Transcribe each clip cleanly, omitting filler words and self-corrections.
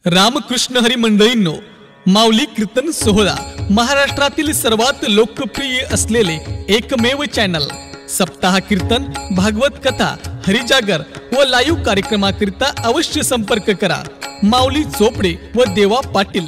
रामकृष्ण हरी मंडळींनो, माऊली कीर्तन सोहळा महाराष्ट्रातील सर्वात लोकप्रिय असलेले एकमेव चॅनल सप्ताह कीर्तन, भागवत कथा, हरिजागर व लाईव्ह कार्यक्रमाकरिता अवश्य संपर्क करा। माऊली चोपडे व देवा पाटील।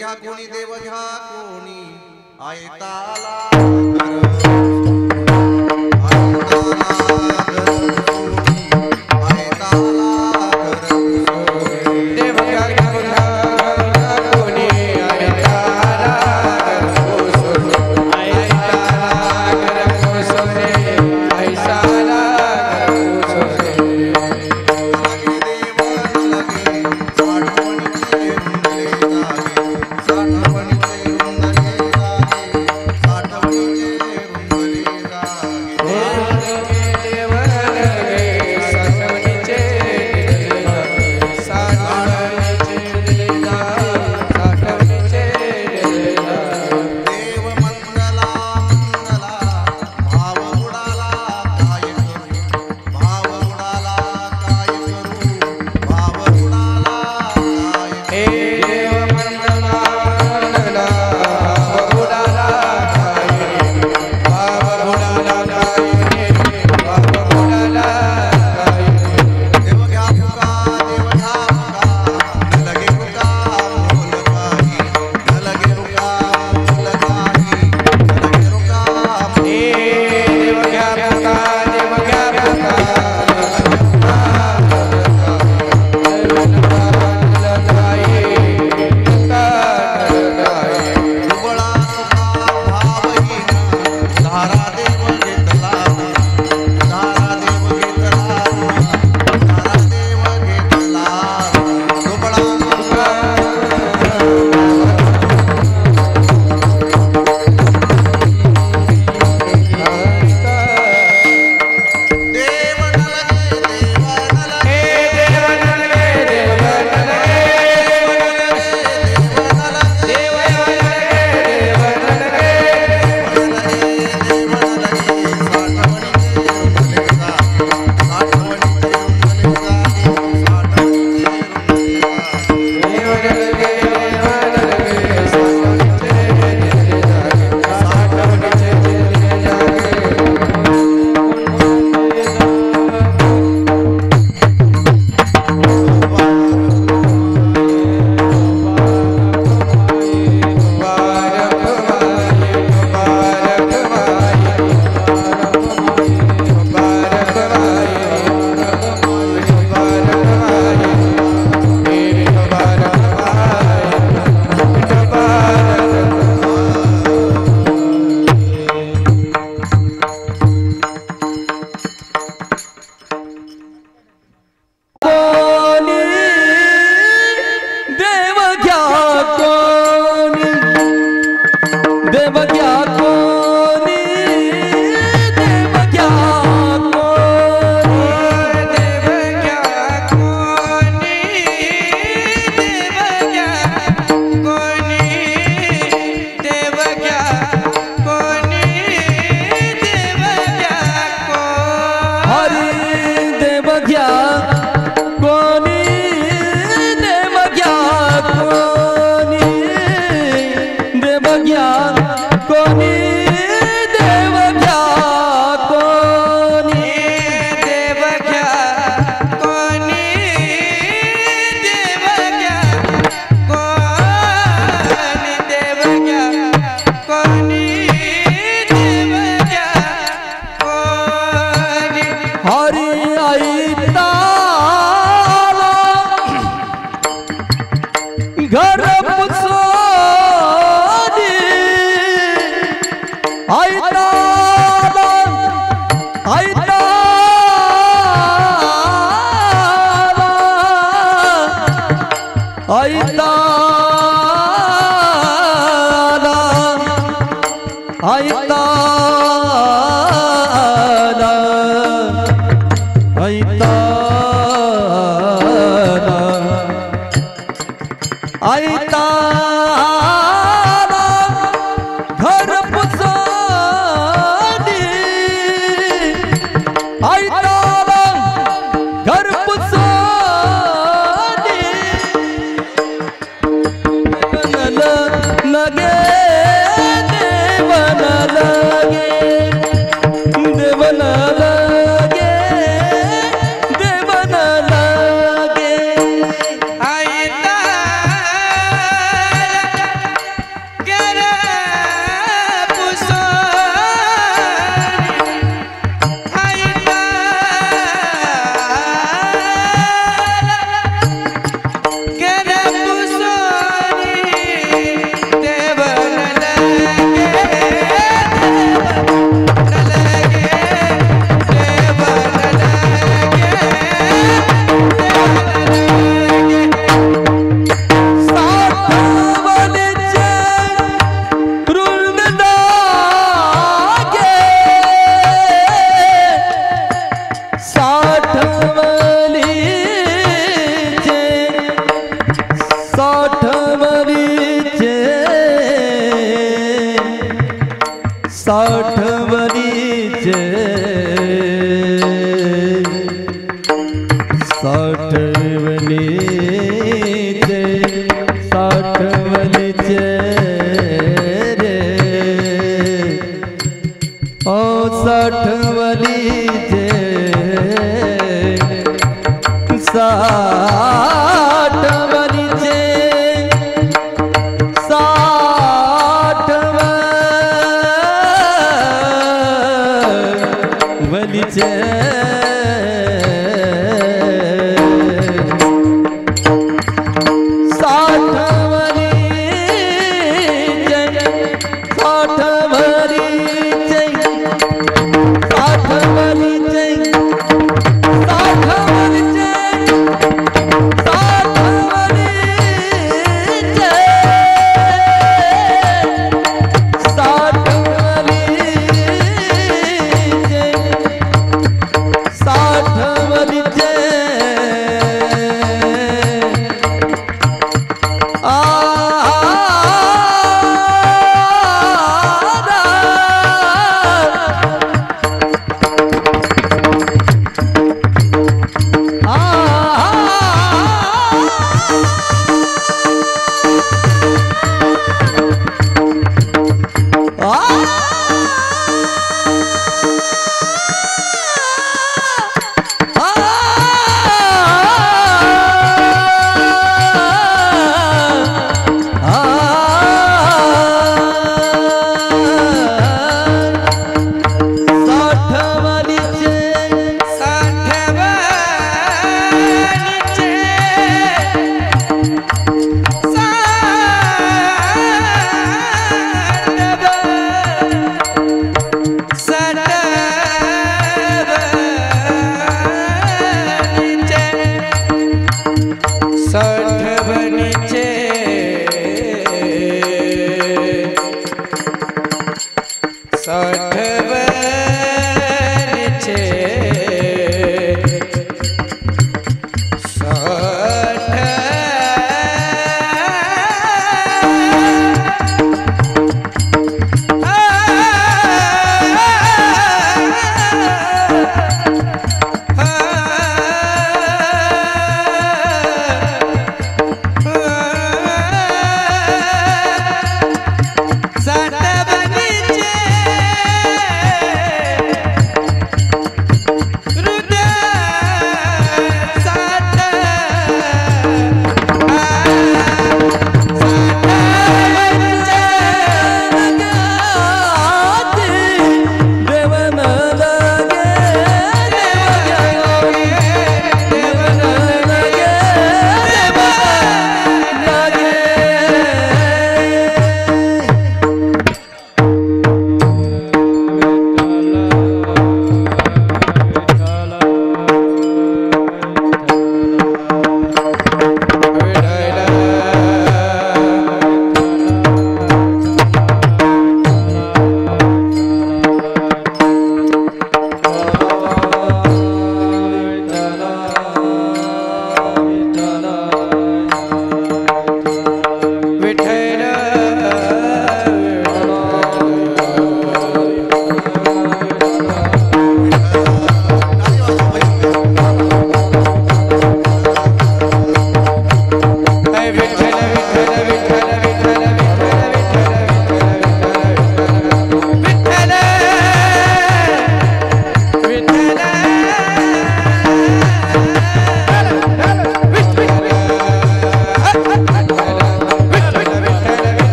घ्या कोणी देव घ्या कोणी आयताला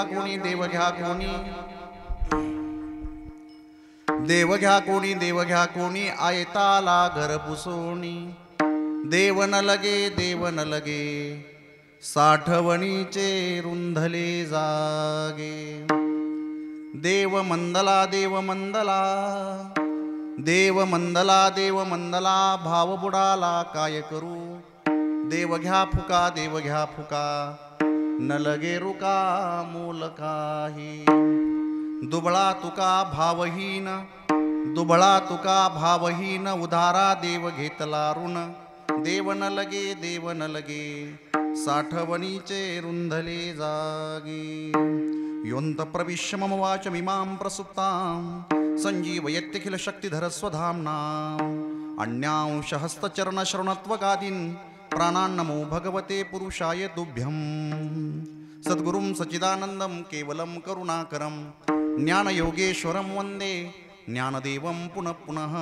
घ्या कोणी देव घ्या कोणी देव घ्या कोणी देव घ्या कोणी आयताला घर पुसोणी देव न लगे साठवणीचे रुंधले जागे देव मंदला भाव बुडाला काय करू देव घ्या फुका न लगे रुका मोल काही दुबळा तुका भावहीन उधारा देव घेतला ऋण देव न लगे साठवणीचे रुंधले जागे योऽन्त प्रविश्य मम वाचमिमां प्रसुप्तां संजीवयत्यखिल शक्तिधर स्वधाम्नाम् अन्यांशहस्तचरणश्रवणत्वगादीन् प्राणान् नमो भगवते पुरुषाय तुभ्यं सद्गुरुं सच्चिदानन्दं केवलं करुणाकरं ज्ञानयोगेश्वरं वन्दे ज्ञानदेवं पुनः पुनः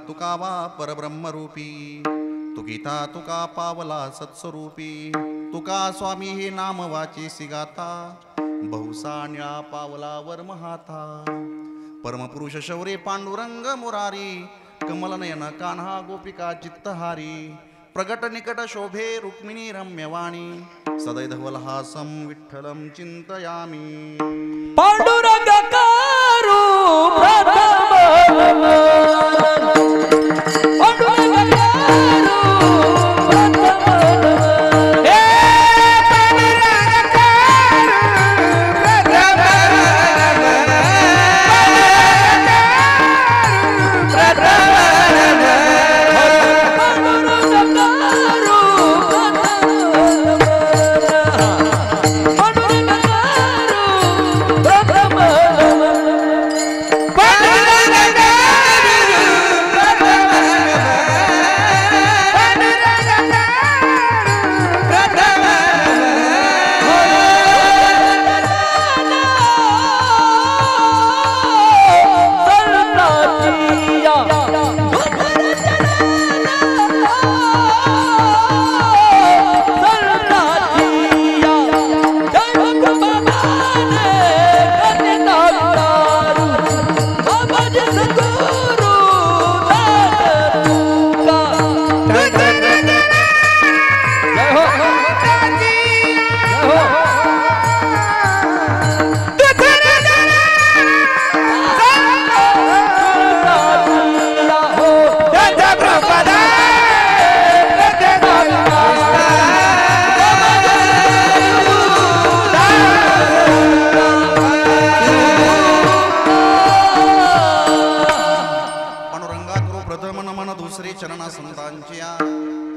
तुका वा परब्रह्मरूपी तुकिता तुका पावला सत्स्वरूपी तुका स्वामी हे नाम वाचेसी गाता बहुसा निळा पावला वर्महाता परमपुरुष शौरे पांडुरंग मुरारी कमलनयन कान्हा गोपिका चित्तहारी प्रगट निकट शोभे रुक्मिणी रम्यवाणी सदैधवलहासं विठ्ठलं चिंतयामि पांडुरंग कारू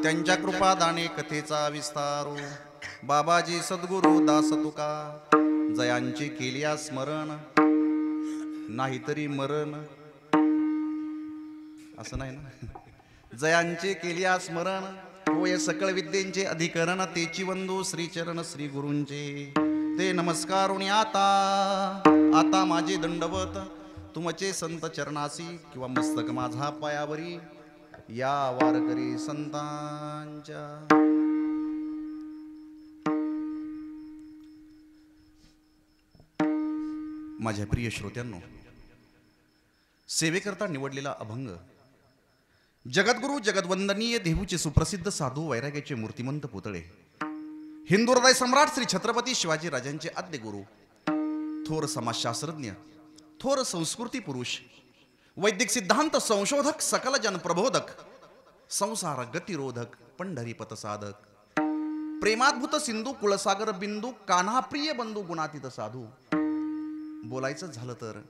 त्यांच्या कृपादाने कथेचा विस्तारू बाबाजी सद्गुरु दास तुका जयांची केलिया स्मरण नाहीतरी मरण असं नाही ना जयांचे केलिया स्मरण होय सकळ विद्येंचे अधिकरण तेची वंदू श्रीचरण श्री गुरूंचे ते नमस्कारुणी आता माझे दंडवत तुमचे संत चरणासी किंवा मस्तक माझा पायावरी या वारकरी संतांच्या माझ्या प्रिय श्रोत्यांनो सेवेकरता निवडलेला अभंग जगद्गुरु जगद्वंदनीय देहूचे सुप्रसिद्ध साधू वैराग्याचे मूर्तिमंत पुतळे हिंदू हृदय सम्राट श्री छत्रपती शिवाजी राजांचे आद्य गुरु थोर समाजशास्त्रज्ञ थोर संस्कृती पुरुष वैदिक सिद्धांत संशोधक सकल जन प्रबोधक संसार गतिरोधक पंढरीपथ साधक प्रेमाद्भुत सिंधू कुळसागर बिंदू कान्हा प्रिय बंधू गुणातीत साधू बोलायचं झालं तर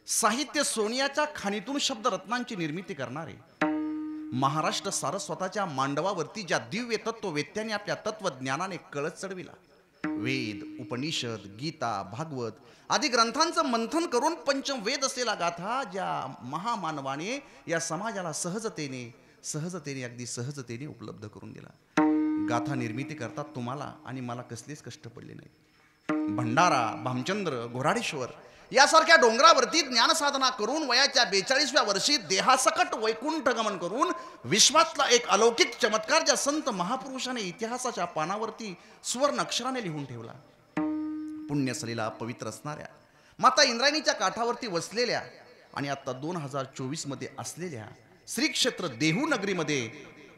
साहित्य सोनियाच्या खाणीतून शब्द रत्नांची निर्मिती करणारे महाराष्ट्र सारस्वताच्या मांडवावरती ज्या दिव्य तत्ववेत्यांनी आपल्या तत्वज्ञानाने कळस चढविला वेद उपनिषद गीता भागवत आदी ग्रंथांचं मंथन करून पंचमवेद असलेला गाथा ज्या महामानवाने या समाजाला सहजतेने अगदी सहजतेने उपलब्ध करून दिला गाथा निर्मिती करता तुम्हाला आणि मला कसलेच कष्ट पडले नाही भंडारा भामचंद्र घोराडेश्वर यासारख्या डोंगरावरती ज्ञानसाधना करून वयाच्या 42व्या वर्षी देहासकट वैकुंठ गमन करून विश्वातला एक अलौकिक चमत्कार ज्या संत महापुरुषाने इतिहासाच्या पानावरती सुवर्ण अक्षराने लिहून ठेवला पुण्यसलीला पवित्र असणाऱ्या माता इंद्रायणीच्या काठावरती वसलेल्या आणि आता 2024 मध्ये असलेल्या श्री क्षेत्र देहू नगरीमध्ये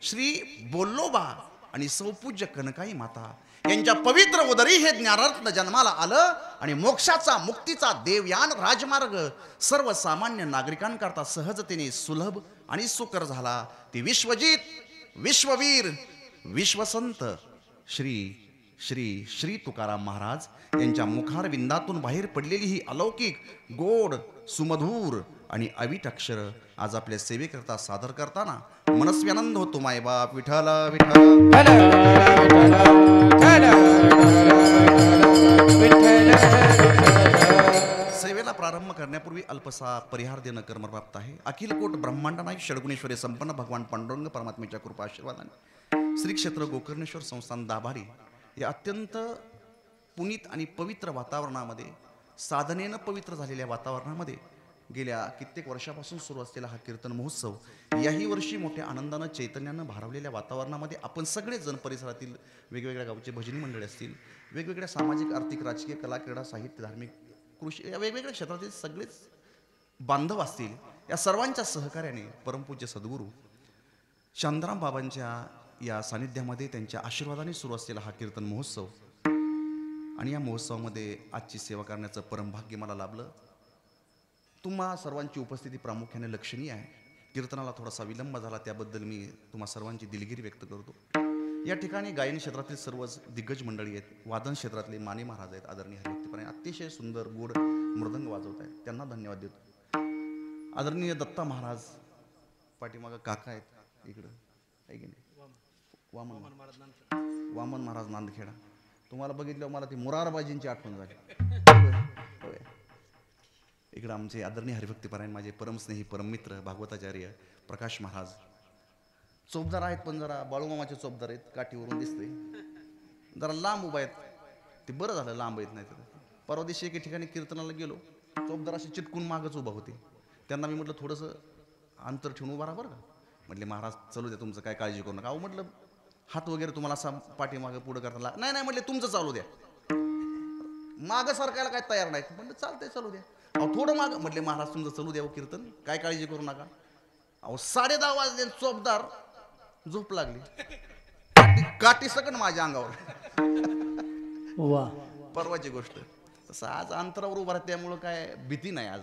श्री बोल्लोबा आणि सौपूज्य कनकाई माता यांच्या पवित्र उदरी हे ज्ञानारत्न जन्माला आलं आणि मोक्षाचा मुक्तीचा देवयान राजमार्ग सर्वसामान्य नागरिकांकरता सहजतेने सुलभ आणि सुकर झाला. ते विश्वजित विश्ववीर विश्वसंत श्री श्री श्री तुकाराम महाराज यांच्या मुखारविंदातून बाहेर पडलेली ही अलौकिक गोड सुमधूर आणि अवीट अक्षर आज आपल्या सेवेकरता सादर करताना मनस्वी आनंद होतो. मायबाप विठ्ठल विठ्ठल. सेवेला प्रारंभ करण्यापूर्वी अल्पसा परिहार देणं कर्मप्राप्त आहे. अखिल कोट ब्रह्मांड नायक षडगुणेश्वरी संपन्न भगवान पांडुरंग परमात्म्याच्या कृपा आशीर्वादाने श्री क्षेत्र गोकर्णेश्वर संस्थान दाभाडी या अत्यंत पुनीत आणि पवित्र वातावरणामध्ये साधनेनं पवित्र झालेल्या वातावरणामध्ये गेल्या कित्येक वर्षापासून सुरू असलेला हा कीर्तन महोत्सव याही वर्षी मोठ्या आनंदानं चैतन्यानं भारावलेल्या वातावरणामध्ये आपण सगळेच जण परिसरातील वेगवेगळ्या गावचे भजनी मंडळी असतील, वेगवेगळ्या सामाजिक आर्थिक राजकीय कला क्रीडा साहित्य धार्मिक कृषी या वेगवेगळ्या क्षेत्रातील सगळेच बांधव असतील, या सर्वांच्या सहकार्याने परमपूज्य सद्गुरू शांताराम बाबांच्या या सानिध्यामध्ये त्यांच्या आशीर्वादाने सुरू असलेला हा कीर्तन महोत्सव आणि या महोत्सवामध्ये आजची सेवा करण्याचं परमभाग्य मला लाभलं. तुम्हा सर्वांची उपस्थिती प्रामुख्याने लक्षणीय आहे. कीर्तनाला थोडासा विलंब झाला त्याबद्दल मी तुम्हा सर्वांची दिलगिरी व्यक्त करतो. या ठिकाणी गायन क्षेत्रातील सर्वच दिग्गज मंडळी आहेत. वादन क्षेत्रातले माने महाराज आहेत, आदरणीय हरिभक्तपणे अतिशय सुंदर गोड मृदंग वाजवत आहेत, त्यांना धन्यवाद देतो. आदरणीय दत्ता महाराज पाठीमागं काका आहेत इकडं आहे की नाही, वामन महाराज नांदखेडा. तुम्हाला बघितल्यावर मला ती मुरारबाजींची आठवण झाली. इकडं आमचे आदरणीय हरिभक्तीपरायण माझे परमस्नेही परममित्र भागवताचार्य प्रकाश महाराज चोपदार आहेत, पण जरा बाळूमामाचे चोपदार आहेत, काठीवरून दिसते जरा लांब उभा आहेत. ते बरं झालं लांब येत नाही. तर परवा दिवशी एके ठिकाणी कीर्तनाला गेलो, चोपदार असे चिटकून मागच उभा होते. त्यांना मी म्हटलं थोडंसं अंतर ठेवून उभा राहा बरं का. म्हटले महाराज चालू द्या, तुमचं काय काळजी करू नका. अहो म्हटलं हात वगैरे तुम्हाला असा पाठीमागं पुढं करताना नाही नाही म्हटले तुमचं चालू द्या, मागं सरकायला काय तयार नाही. म्हटलं चालतंय चालू द्या. अहो थोडं मागं म्हटले महाराज तुमचं चालू द्या कीर्तन, काय काळजी करू नका. अहो 10:30 वाजले, चोपदार झोप लागली, काठी सकन माझ्या अंगावर. वा परवाची गोष्ट. तसं आज अंतरावर उभा राहत त्यामुळं काय भीती नाही. आज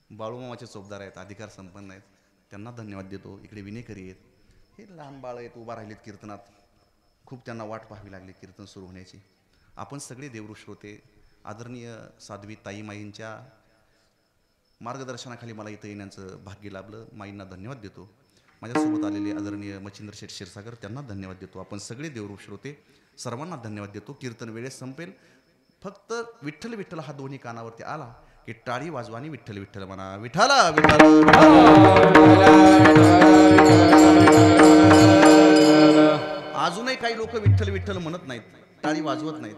बाळूमामाचे चोपदार आहेत, अधिकार संपन्न आहेत, त्यांना धन्यवाद देतो. इकडे विनेकरी आहेत, हे लहान बाळ आहेत उभा राहिलेत कीर्तनात. खूप त्यांना वाट पाहावी लागली कीर्तन सुरू होण्याची. आपण सगळे देवऋ श्रोते आदरणीय साध्वी ताईमाईंच्या मार्गदर्शनाखाली मला इथं येण्याचं भाग्य लाभलं. माईंना धन्यवाद देतो. माझ्यासोबत आलेले आदरणीय मच्छिंद्र शेठ क्षीरसागर त्यांना धन्यवाद देतो. आपण सगळे देवऋ श्रोते सर्वांना धन्यवाद देतो. कीर्तन वेळेत संपेल. फक्त विठ्ठल विठ्ठल हा दोन्ही कानावरती आला की टाळी वाजवानी विठ्ठल विठ्ठल म्हणा. विठ्ठल विठ्ठल. अजूनही काही लोक विठ्ठल विठ्ठल म्हणत नाहीत, टाळी वाजवत नाहीत.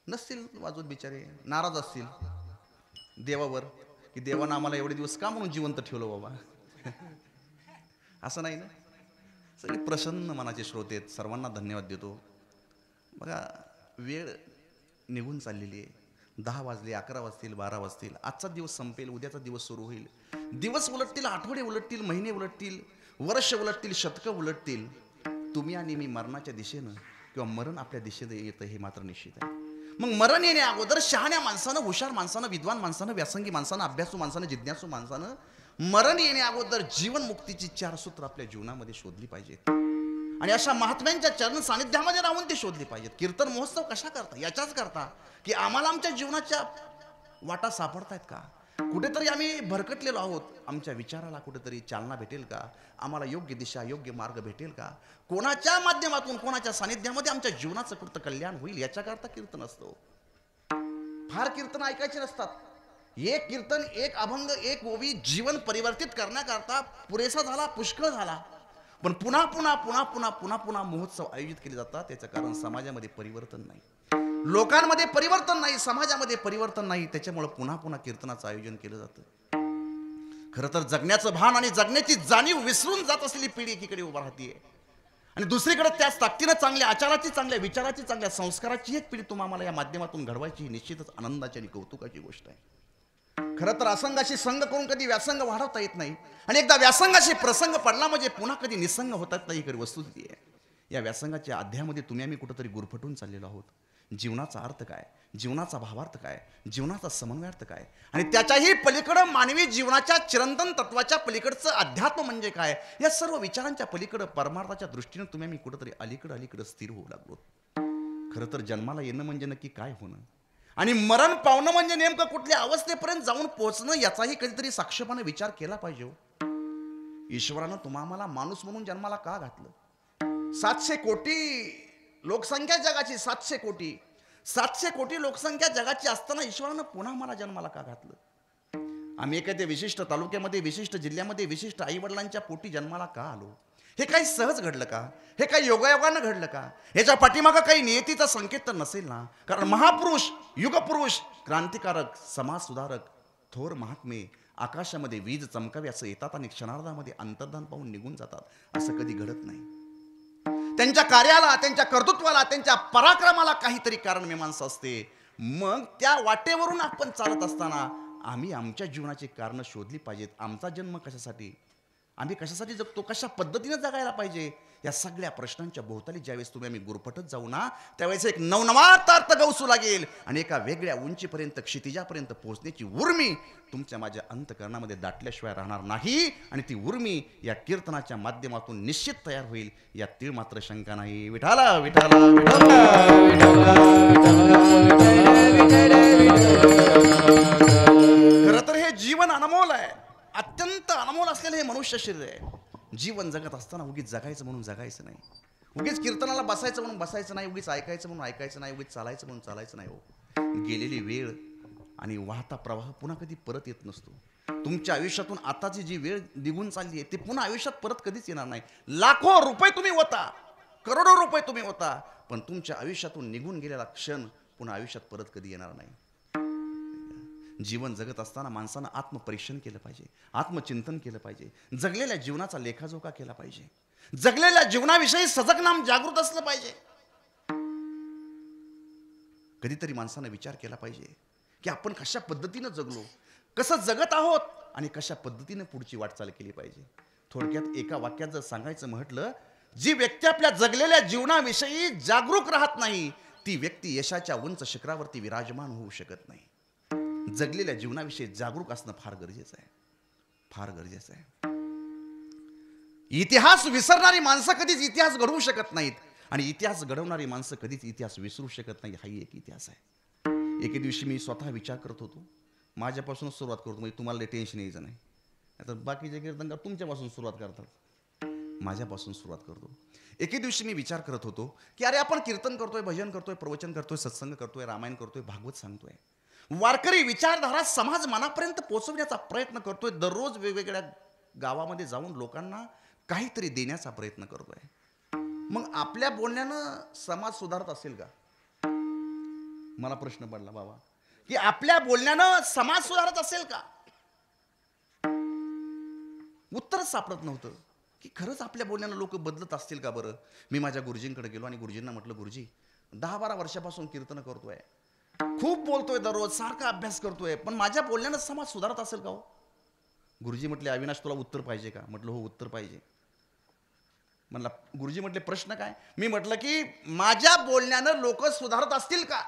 नसतील वाजवत, बिचारे नाराज असतील देवावर की देवानं आम्हाला एवढे दिवस का म्हणून जिवंत ठेवलं बाबा. असं नाही ना. सगळे प्रसन्न मनाचे श्रोते आहेत, सर्वांना धन्यवाद देतो. बघा वेळ निघून चाललेली आहे. 10 वाजले, 11 वाजतील, 12 वाजतील. आजचा दिवस संपेल, उद्याचा दिवस सुरू होईल. दिवस उलटतील, आठवडे उलटतील, महिने उलटतील, वर्ष उलटतील, शतकं उलटतील. तुम्ही आणि मी मरणाच्या दिशेनं किंवा मरण आपल्या दिशेनं येतं हे मात्र निश्चित आहे. मग मरण येण्या अगोदर शहाण्या माणसानं, हुशार माणसानं, विद्वान माणसानं, व्यासंगी माणसानं, अभ्यासू माणसानं, जिज्ञासू माणसानं मरण येण्या अगोदर जीवन मुक्तीची 4 सूत्र आपल्या जीवनामध्ये शोधली पाहिजेत. आणि अशा महात्म्यांच्या चरण सानिध्यामध्ये राहून ते शोधली पाहिजेत. कीर्तन महोत्सव कशा करता? याच्याच करता की आम्हाला आमच्या जीवनाच्या वाटा सापडतायत का? कुठेतरी आम्ही भरकटलेलो आहोत, आमच्या विचाराला कुठेतरी चालना भेटेल का? आम्हाला योग्य दिशा, योग्य मार्ग भेटेल का? कोणाच्या माध्यमातून, कोणाच्या सानिध्यामध्ये आमच्या जीवनाचं कृत कल्याण होईल याच्याकरता कीर्तन असतो. फार कीर्तन ऐकायचे नसतात. एक कीर्तन, एक अभंग, एक ओवी जीवन परिवर्तित करण्याकरता पुरेसा झाला, पुष्कळ झाला. पण पुन्हा पुन्हा पुन्हा पुन्हा पुन्हा पुन्हा महोत्सव आयोजित केले जातात. त्याचं कारण समाजामध्ये परिवर्तन नाही, लोकांमध्ये परिवर्तन नाही, समाजामध्ये परिवर्तन नाही. त्याच्यामुळे पुन्हा पुन्हा कीर्तनाचं आयोजन केलं जातं. खरं तर जगण्याचं भान आणि जगण्याची जाणीव विसरून जात असलेली पिढी एकीकडे उभा राहते. आणि दुसरीकडे त्याच ताकदीनं चांगल्या आचाराची, चांगल्या विचाराची, चांगल्या संस्काराची एक पिढी तुम्हाला या माध्यमातून घडवायची ही निश्चितच आनंदाची आणि कौतुकाची गोष्ट आहे. खरं तर असंगाशी संग करून कधी व्यासंग वाढवता येत नाही आणि एकदा व्यासंगाशी प्रसंग पडला म्हणजे पुन्हा कधी निसंग होतात नाही, खरी वस्तुस्थिती आहे. या व्यासंगाच्या अध्यायामध्ये तुम्ही आम्ही कुठंतरी गुरफटून चाललेलो आहोत. जीवनाचा अर्थ काय, जीवनाचा भावार्थ काय, जीवनाचा समन्वयार्थ काय आणि त्याच्याही पलीकडं मानवी जीवनाच्या चिरंतन तत्वाच्या पलीकडचं अध्यात्म म्हणजे काय, या सर्व विचारांच्या पलीकडं परमार्थाच्या दृष्टीनं तुम्ही आम्ही कुठंतरी अलीकडं स्थिर होऊ लागलो. खरं तर जन्माला येणं म्हणजे नक्की काय होणं आणि मरण पावणं म्हणजे नेमकं कुठल्या अवस्थेपर्यंत जाऊन पोहोचणं याचाही कधीतरी साक्षेपाने विचार केला पाहिजे. ईश्वरानं तुम्हाला माणूस म्हणून जन्माला का घातलं? 700 कोटी लोकसंख्या जगाची, 700 कोटी लोकसंख्या जगाची असताना ईश्वरानं पुन्हा मला जन्माला का घातलं? आम्ही एखाद्या विशिष्ट तालुक्यामध्ये, विशिष्ट जिल्ह्यामध्ये, विशिष्ट आईवडिलांच्या पोटी जन्माला का आलो? हे काही सहज घडलं का? हे काही योगायोगानं घडलं का? याच्या पाठीमागं काही नियतीचा संकेत तर नसेल ना? कारण महापुरुष, युगपुरुष, क्रांतिकारक, समाज सुधारक, थोर महात्मे आकाशामध्ये वीज चमकावी असं येतात आणि क्षणार्धामध्ये अंतर्धान पाहून निघून जातात. असं कधी घडत नाही. त्यांच्या कार्याला, त्यांच्या कर्तृत्वाला, त्यांच्या पराक्रमाला काहीतरी कारण मीमांसा असते. मग त्या वाटेवरून आपण चालत असताना आम्ही आमच्या जीवनाची कारणं शोधली पाहिजेत. आमचा जन्म कशासाठी, आम्ही कशासाठी जगतो, कशा पद्धतीने जगायला पाहिजे, या सगळ्या प्रश्नांच्या भोवताली ज्यावेळेस तुम्ही आम्ही गुरफटत जाऊ ना, त्यावेळेस एक नवनवात अर्थ गवसू लागेल आणि एका वेगळ्या उंचीपर्यंत, क्षितिजापर्यंत पोहोचण्याची उर्मी तुमच्या माझ्या अंतकरणामध्ये दाटल्याशिवाय राहणार नाही आणि ती उर्मी या कीर्तनाच्या माध्यमातून निश्चित तयार होईल, यात तीळ मात्र शंका नाही. विठाला विठाला खरं तर हे जीवन अनमोल आहे, अत्यंत अनमोल असलेलं हे मनुष्य शरीर आहे. जीवन जगत असताना उगीच जगायचं म्हणून जगायचं नाही, उगीच कीर्तनाला बसायचं म्हणून बसायचं नाही, उगीच ऐकायचं म्हणून ऐकायचं नाही, उगीच चालायचं म्हणून चालायचं नाही. हो, गेलेली वेळ आणि वाहता प्रवाह पुन्हा कधी परत येत नसतो. तुमच्या आयुष्यातून आताची जी वेळ निघून चालली आहे ती पुन्हा आयुष्यात परत कधीच येणार नाही. लाखो रुपये तुम्ही होता, करोडो रुपये तुम्ही होता, पण तुमच्या आयुष्यातून निघून गेलेला क्षण पुन्हा आयुष्यात परत कधी येणार नाही. जीवन जगत असताना माणसानं आत्मपरीक्षण केलं पाहिजे, आत्मचिंतन केलं पाहिजे, जगलेल्या जीवनाचा लेखाजोखा केला पाहिजे, जगलेल्या जीवनाविषयी सजग नाम जागृत असलं पाहिजे. कधीतरी माणसानं विचार केला पाहिजे की आपण कशा पद्धतीनं जगलो, कसं जगत आहोत आणि कशा पद्धतीनं पुढची वाटचाल केली पाहिजे. थोडक्यात एका वाक्यात जर सांगायचं म्हटलं, जी व्यक्ती आपल्या जगलेल्या जीवनाविषयी जागरूक राहत नाही ती व्यक्ती यशाच्या उंच शिखरावरती विराजमान होऊ शकत नाही. जगलेल्या जीवनाविषयी जागरूक असणं फार गरजेचं आहे, फार गरजेचं आहे. इतिहास विसरणारी माणसं कधीच इतिहास घडवू शकत नाहीत आणि इतिहास घडवणारी माणसं कधीच इतिहास विसरू शकत नाही. हाही एक इतिहास आहे. एके दिवशी मी स्वतः विचार करत होतो, माझ्यापासूनच सुरुवात करतो, म्हणजे तुम्हाला टेन्शन यायचं नाही. आता बाकीचे कीर्तनकार तुमच्यापासून सुरुवात करतात, माझ्यापासून सुरुवात करतो. एके दिवशी मी विचार करत होतो की अरे आपण कीर्तन करतोय, भजन करतोय, प्रवचन करतोय, सत्संग करतोय, रामायण करतोय, भागवत सांगतोय, वारकरी विचारधारा समाज मनापर्यंत पोहोचवण्याचा प्रयत्न करतोय, दररोज वेगवेगळ्या गावामध्ये जाऊन लोकांना काहीतरी देण्याचा प्रयत्न करतोय. मग आपल्या बोलण्यानं समाज सुधारत असेल का? मला प्रश्न पडला बाबा की आपल्या बोलण्यानं समाज सुधारत असेल का? उत्तरच सापडत नव्हतं की खरंच आपल्या बोलण्यानं लोक बदलत असतील का बरं. मी माझ्या गुरुजींकडे गेलो आणि गुरुजींना म्हटलं, गुरुजी 10-12 वर्षापासून कीर्तन करतोय, खूप बोलतोय, दररोज सारखा अभ्यास करतोय, पण माझ्या बोलण्यानं समाज सुधारत असेल का हो? गुरुजी म्हटले, अविनाश तुला उत्तर पाहिजे का? म्हटलं हो उत्तर पाहिजे. म्हणला गुरुजी म्हटले प्रश्न काय? मी म्हटलं की माझ्या बोलण्यानं लोक सुधारत असतील का?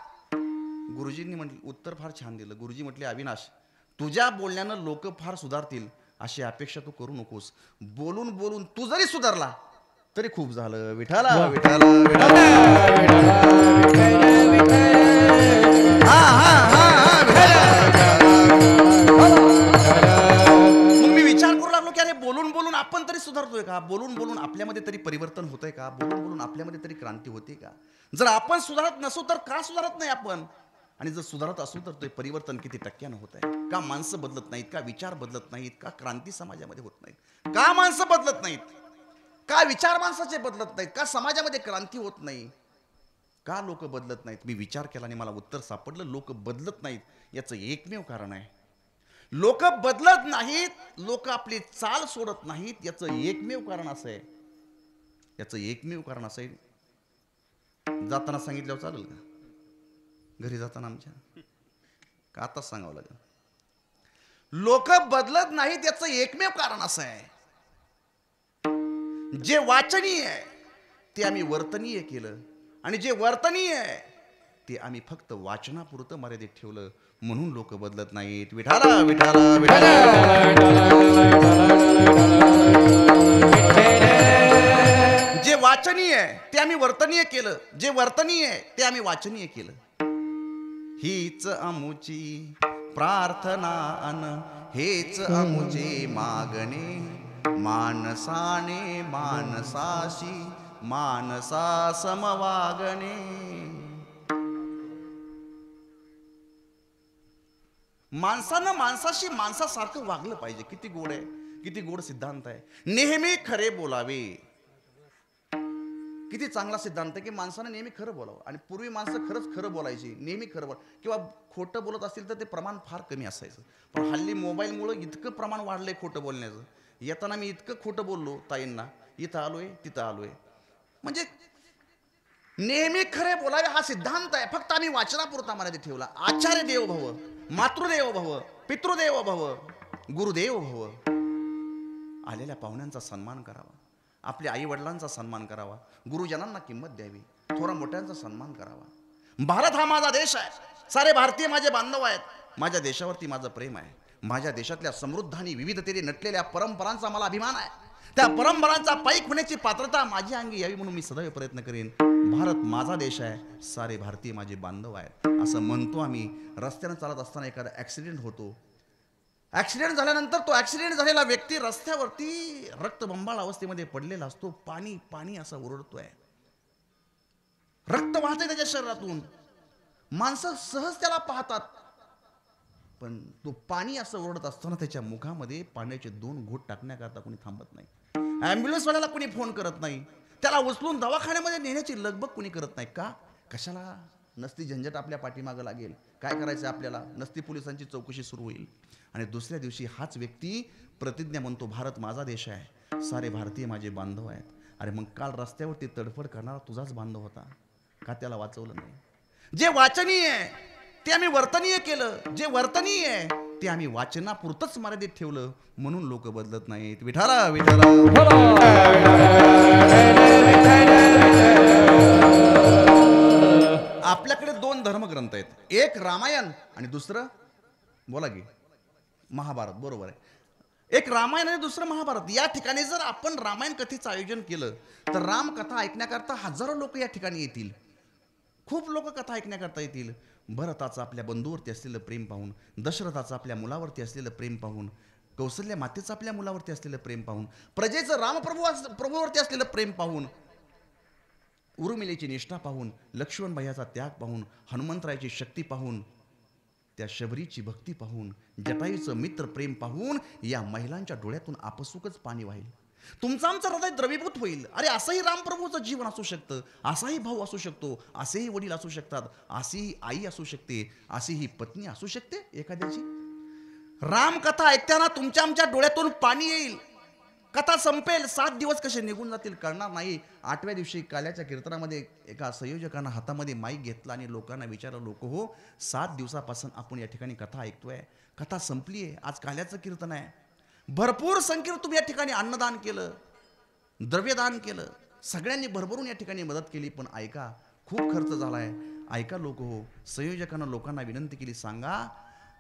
गुरुजींनी म्हटलं उत्तर फार छान दिलं. गुरुजी म्हटले, अविनाश तुझ्या बोलण्यानं लोक फार सुधारतील अशी अपेक्षा तू करू नकोस. बोलून बोलून तू जरी सुधारला तरी खूप झालं. विठाला विठाला मग मी विचार करू लागलो की अरे बोलून बोलून आपण तरी सुधारतोय का? बोलून बोलून आपल्यामध्ये तरी परिवर्तन होतंय का? बोलून बोलून आपल्यामध्ये तरी क्रांती होते का? जर आपण सुधारत नसू तर का सुधारत नाही आपण? आणि जर सुधारत असू तर ते परिवर्तन किती टक्क्यानं होत आहे? का माणसं बदलत नाहीत? का विचार बदलत नाहीत? का क्रांती समाजामध्ये होत नाहीत? का माणसं बदलत नाहीत? का विचार माणसाचे बदलत नाहीत? का समाजामध्ये क्रांती होत नाही? का लोक बदलत नाहीत? मी विचार केला आणि मला उत्तर सापडलं, लोक बदलत नाहीत याचं एकमेव कारण आहे. लोक बदलत नाहीत, लोक आपली चाल सोडत नाहीत याचं एकमेव कारण असं आहे याचं एकमेव कारण असं आहे, जाताना सांगितल्यावर चालेल का? घरी जाताना आमच्या का आताच सांगावं लागेल? लोक बदलत नाही त्याचं एकमेव कारण असं आहे, जे वाचनीय आहे ते आम्ही वर्तनीय केलं, आणि जे वर्तनीय आहे ते आम्ही फक्त वाचनापुरतं मर्यादित ठेवलं, म्हणून लोक बदलत नाहीत. विठाला विठाला विठाला. जे वाचनीय आहे ते आम्ही वर्तनीय केलं, जे वर्तनीय आहे ते आम्ही वाचनीय केलं. हीच आमुची प्रार्थना अन हेच आमुचे मागणे, मानसाने मानसाशी मानसा समवागणे. माणसानं माणसाशी माणसासारखं वागलं पाहिजे. किती गोड आहे, किती गोड सिद्धांत आहे. नेहमी खरे बोलावे, किती चांगला सिद्धांत आहे की माणसानं नेहमी खरं बोलावं. आणि पूर्वी माणसं खरंच खरं बोलायची, नेहमी खरं बोल, किंवा खोटं बोलत असतील तर ते प्रमाण फार कमी असायचं. पण हल्ली मोबाईलमुळे इतकं प्रमाण वाढलंय खोटं बोलण्याचं. येताना मी इतकं खोटं बोललो ताईंना, इथं आलोय तिथं आलोय. म्हणजे नेहमी खरे बोलावे हा सिद्धांत आहे, फक्त आम्ही वाचनापुरता मर्यादित ठेवला. आचार्य देव भव, मातृदेव भव, पितृदेव भव, गुरुदेव भव. आलेल्या पाहुण्यांचा सन्मान करावा, आपल्या आई वडिलांचा सन्मान करावा, गुरुजनांना किंमत द्यावी, थोरा मोठ्यांचा सन्मान करावा. भारत हा माझा देश आहे, सारे भारतीय माझे बांधव आहेत, माझ्या देशावरती माझं प्रेम आहे. माझ्या देशातल्या समृद्ध आणि विविधतेने नटलेल्या परंपरांचा मला अभिमान आहे. त्या परंपरांचा पाईक होण्याची पात्रता माझी अंगी यावी म्हणून मी सदैव प्रयत्न करेन. भारत माझा देश आहे, सारे भारतीय माझे बांधव आहेत असं म्हणतो आम्ही. रस्त्यानं चालत असताना एखादा ॲक्सिडेंट होतो, ॲक्सिडेंट झाल्यानंतर तो ॲक्सिडेंट झालेला व्यक्ती रस्त्यावरती रक्तबंबाळ अवस्थेमध्ये पडलेला असतो. पाणी पाणी असं ओरडतोय, रक्त वाहतंय त्याच्या शरीरातून. माणसं सहज त्याला पाहतात, पण तो पाणी असं ओरडत असताना त्याच्या मुखामध्ये पाण्याचे 2 घोट टाकण्याकरता कोणी थांबत नाही. ॲम्ब्युलन्सवाल्याला कोणी फोन करत नाही, त्याला उचलून दवाखान्यामध्ये नेण्याची लगबग कोणी करत नाही. का? कशाला? नसती झंझट आपल्या पाठीमागं लागेल. काय करायचं आपल्याला? नसती पोलिसांची चौकशी सुरू होईल, आणि दुसऱ्या दिवशी हाच व्यक्ती प्रतिज्ञा म्हणतो, भारत माझा देश आहे, सारे भारतीय माझे बांधव आहेत. अरे मग काल रस्त्यावरती तडफड करणारा तुझाच बांधव होता, का त्याला वाचवलं नाही? जे वाचनीय आहे ते आम्ही वर्तनीय केलं, जे वर्तनीय आहे ते आम्ही वाचनापुरतंच मर्यादित ठेवलं, म्हणून लोक बदलत नाहीत. विठाला विठाला. आपल्याकडे 2 धर्मग्रंथ आहेत, एक रामायण आणि दुसरं बोला की महाभारत. बरोबर आहे, एक रामायण आणि दुसरं महाभारत. या ठिकाणी जर आपण रामायण कथेचं आयोजन केलं तर रामकथा ऐकण्याकरता हजारो लोक या ठिकाणी येतील, खूप लोक कथा ऐकण्याकरता येतील. भरताचं आपल्या बंधूवरती असलेलं प्रेम पाहून, दशरथाचं आपल्या मुलावरती असलेलं प्रेम पाहून, कौसल्या मातेचं आपल्या मुलावरती असलेलं प्रेम पाहून, प्रजेचं रामप्रभूवरती असलेलं प्रेम पाहून, उर्मिलेची निष्ठा पाहून, लक्ष्मण भैयाचा त्याग पाहून, हनुमंतरायाची शक्ती पाहून, त्या शबरीची भक्ती पाहून, जटायूचं मित्र प्रेम पाहून या महिलांच्या डोळ्यातून आपसुकच पाणी वाहील. तुमचं आमचं हृदय द्रवीभूत होईल. अरे असंही रामप्रभूचं जीवन असू शकतं, असाही भाऊ असू शकतो, असेही वडील असू शकतात, अशीही आई असू शकते, अशीही पत्नी असू शकते एखाद्याची. रामकथा ऐकताना तुमच्या आमच्या डोळ्यातून पाणी येईल. कथा संपेल, 7 दिवस कसे निघून जातील कळणार नाही. 8व्या दिवशी काल्याच्या कीर्तनामध्ये एका संयोजकानं हातामध्ये माईक घेतला आणि लोकांना विचारलं, लोक हो 7 दिवसापासून आपण या ठिकाणी कथा ऐकतोय, कथा संपली आहे, आज काल्याचं कीर्तन आहे, भरपूर संख्येनं तुम्ही या ठिकाणी अन्नदान केलं, द्रव्यदान केलं, सगळ्यांनी भरभरून या ठिकाणी मदत केली, पण ऐका खूप खर्च झालाय, ऐका लोक हो. संयोजकानं लोकांना विनंती केली, सांगा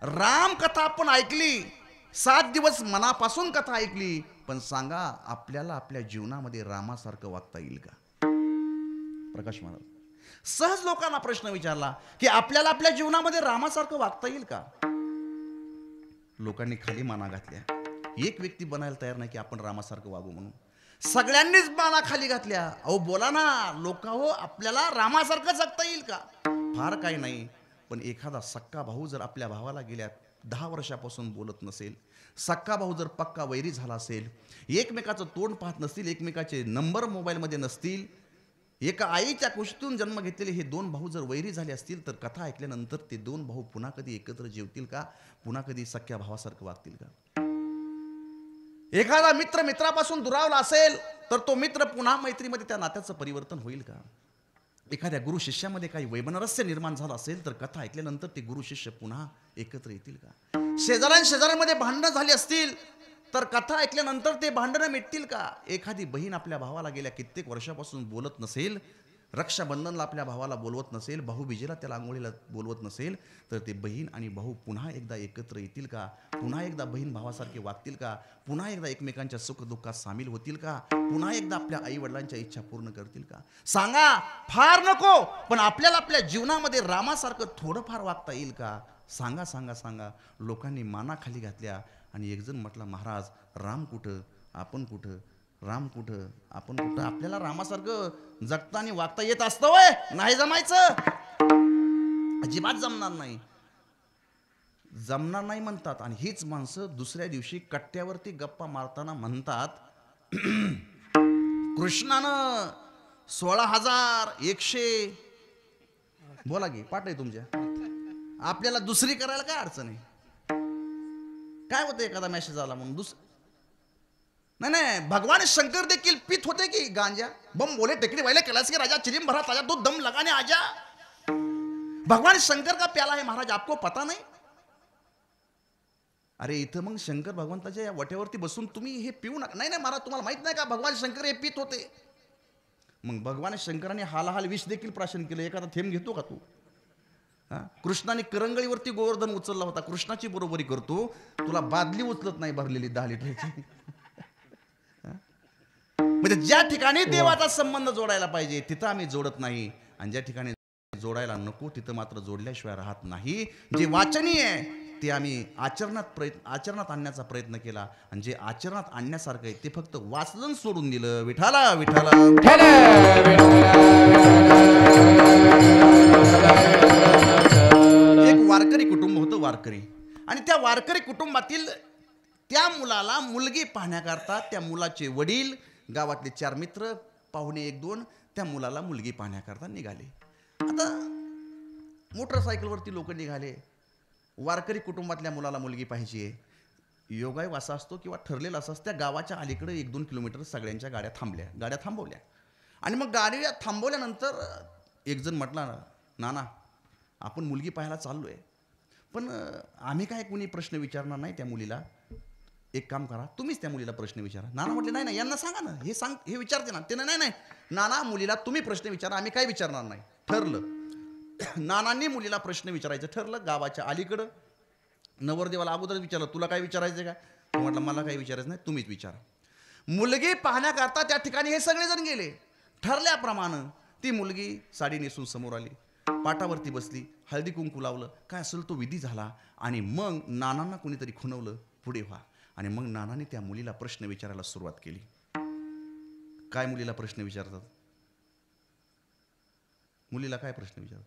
रामकथा आपण ऐकली, 7 दिवस मनापासून कथा ऐकली, पण सांगा आपल्याला आपल्या जीवनामध्ये रामासारखं वागता येईल का? प्रकाश महाराज सहज लोकांना प्रश्न विचारला की आपल्याला आपल्या जीवनामध्ये रामासारखं वागता येईल का? लोकांनी खाली माना घातल्या. एक व्यक्ती बनायला तयार नाही की आपण रामासारखं वागू म्हणून. सगळ्यांनीच माना खाली घातल्या. अहो बोला ना लोक हो, आपल्याला रामासारखं जगता येईल का? फार काही नाही, पण एखादा सक्का भाऊ जर आपल्या भावाला गेल्या 10 वर्षापासून बोलत नसेल, सक्का भाऊ जर पक्का वैरी झाला असेल, एकमेकाचं तोंड पाहत नसतील, एकमेकाचे नंबर मोबाईलमध्ये नसतील, एका आईच्या कुशीतून जन्म घेतलेले हे 2 भाऊ जर वैरी झाले असतील, तर कथा ऐकल्यानंतर ते 2 भाऊ पुन्हा कधी एकत्र जेवतील का? पुन्हा कधी सख्या भावासारखं वागतील का? एखादा मित्र मित्रापासून दुरावला असेल, तर तो मित्र पुन्हा मैत्रीमध्ये त्या नात्याचं परिवर्तन होईल का? एखाद्या गुरु शिष्यामध्ये काही वैमनरस्य निर्माण झालं असेल तर कथा ऐकल्यानंतर ते गुरु शिष्य पुन्हा एकत्र येतील का? शेजाऱ्यांमध्ये भांडणं झाली असतील तर कथा ऐकल्यानंतर ते भांडणं मिटतील का? एखादी बहीण आपल्या भावाला गेल्या कित्येक वर्षापासून बोलत नसेल, रक्षाबंधनला आपल्या भावाला बोलवत नसेल, भाऊबीजेला त्याला आंघोळीला बोलवत नसेल, तर ते बहीण आणि भाऊ पुन्हा एकदा एकत्र येतील का? पुन्हा एकदा बहीण भावासारखे वागतील का? पुन्हा एकदा एकमेकांच्या सुखदुःखात सामील होतील का? पुन्हा एकदा आपल्या आई वडिलांच्या इच्छा पूर्ण करतील का? सांगा. फार नको, पण आपल्याला आपल्या जीवनामध्ये रामासारखं थोडंफार वागता येईल का? सांगा सांगा सांगा. लोकांनी माना खाली घातल्या आणि एक जण म्हटला, महाराज राम कुठं, आपण कुठं? राम कुठं, आपण कुठं? आपल्याला रामासारखं जगता आणि वागता येत असतं वय? नाही जमायचं, अजिबात जमणार नाही. जमणार नाही म्हणतात आणि हीच माणसं दुसऱ्या दिवशी कट्ट्यावरती गप्पा मारताना म्हणतात, कृष्णानं 16,100 बोला की पाठ आहे तुमच्या, आपल्याला दुसरी करायला काय अडचण आहे? काय होतं एखादा मेसेज आला म्हणून नाही, भगवान शंकर देखील पित होते की गांजा. बम बोले टेकड़ी वाले कैलाश के राजा, चिरिम भरा ताजा तो दम लगाने आजा. भगवान शंकर का प्याला है महाराज, आपको पता नहीं? अरे इथं मग शंकर भगवंताच्या या वट्यावरती बसून तुम्ही हे पिऊ नका. नाही महाराज, तुम्हाला माहित नाही का भगवान शंकर हे पित होते? मग भगवान शंकराने हालाहाल विष देखील प्राशन केलं. एखादा थेंब घेतो का तू? कृष्णाने करंगळीवरती गोवर्धन उचलला होता. कृष्णाची बरोबरी करतो, तुला बादली उचलत नाही भरलेली 10 लिटरची. म्हणजे ज्या ठिकाणी देवाचा संबंध जोडायला पाहिजे तिथं आम्ही जोडत नाही, आणि ज्या ठिकाणी जोडायला नको तिथं मात्र जोडल्याशिवाय राहत नाही. जे वाचनीय आहे ते आम्ही आचरणात आणण्याचा प्रयत्न केला, आणि जे आचरणात आणण्यासारखं आहे ते फक्त वाचलं सोडून दिलं. विठाला विठाला. एक वारकरी कुटुंब होतं, वारकरी, आणि त्या वारकरी कुटुंबातील त्या मुलाला मुलगी पाहण्याकरता त्या मुलाचे वडील, गावातले 4 मित्र, पाहुणे 1-2 त्या मुलाला मुलगी पाहण्याकरता निघाले. आता मोटरसायकलवरती लोक निघाले. वारकरी कुटुंबातल्या मुलाला मुलगी पाहिजे. योगायोग असा असतो किंवा ठरलेला असं असतं, त्या गावाच्या अलीकडे 1-2 किलोमीटर सगळ्यांच्या गाड्या थांबवल्या. आणि मग गाड्या थांबवल्यानंतर एक जण म्हटला, नाना आपण मुलगी पाहायला चाललोय, पण आम्ही काय कोणी प्रश्न विचारणार नाही त्या मुलीला. एक काम करा, तुम्हीच त्या मुलीला प्रश्न विचारा. नाना म्हटले, नाही यांना सांगा ना, हे विचारते ना. ते नाही नाना, मुलीला तुम्ही प्रश्न विचारा, आम्ही काय विचारणार नाही. ठरलं. नानांनी मुलीला प्रश्न विचारायचं ठरलं. गावाच्या अलीकडं नवरदेवाला अगोदर विचारलं, तुला काय विचारायचं का? तो म्हटलं, मला काही विचारायचं नाही, तुम्हीच विचारा. मुलगी पाहण्याकरता त्या ठिकाणी हे सगळेजण गेले. ठरल्याप्रमाणे ती मुलगी साडी नेसून समोर आली, पाटावरती बसली, हळदी कुंकू लावलं, काय असेल तो विधी झाला, आणि मग नानांना कोणीतरी खुणवलं, पुढे व्हा. आणि मग नानाने त्या मुलीला प्रश्न विचारायला सुरुवात केली. काय मुलीला प्रश्न विचारतात? मुलीला काय प्रश्न विचारतात?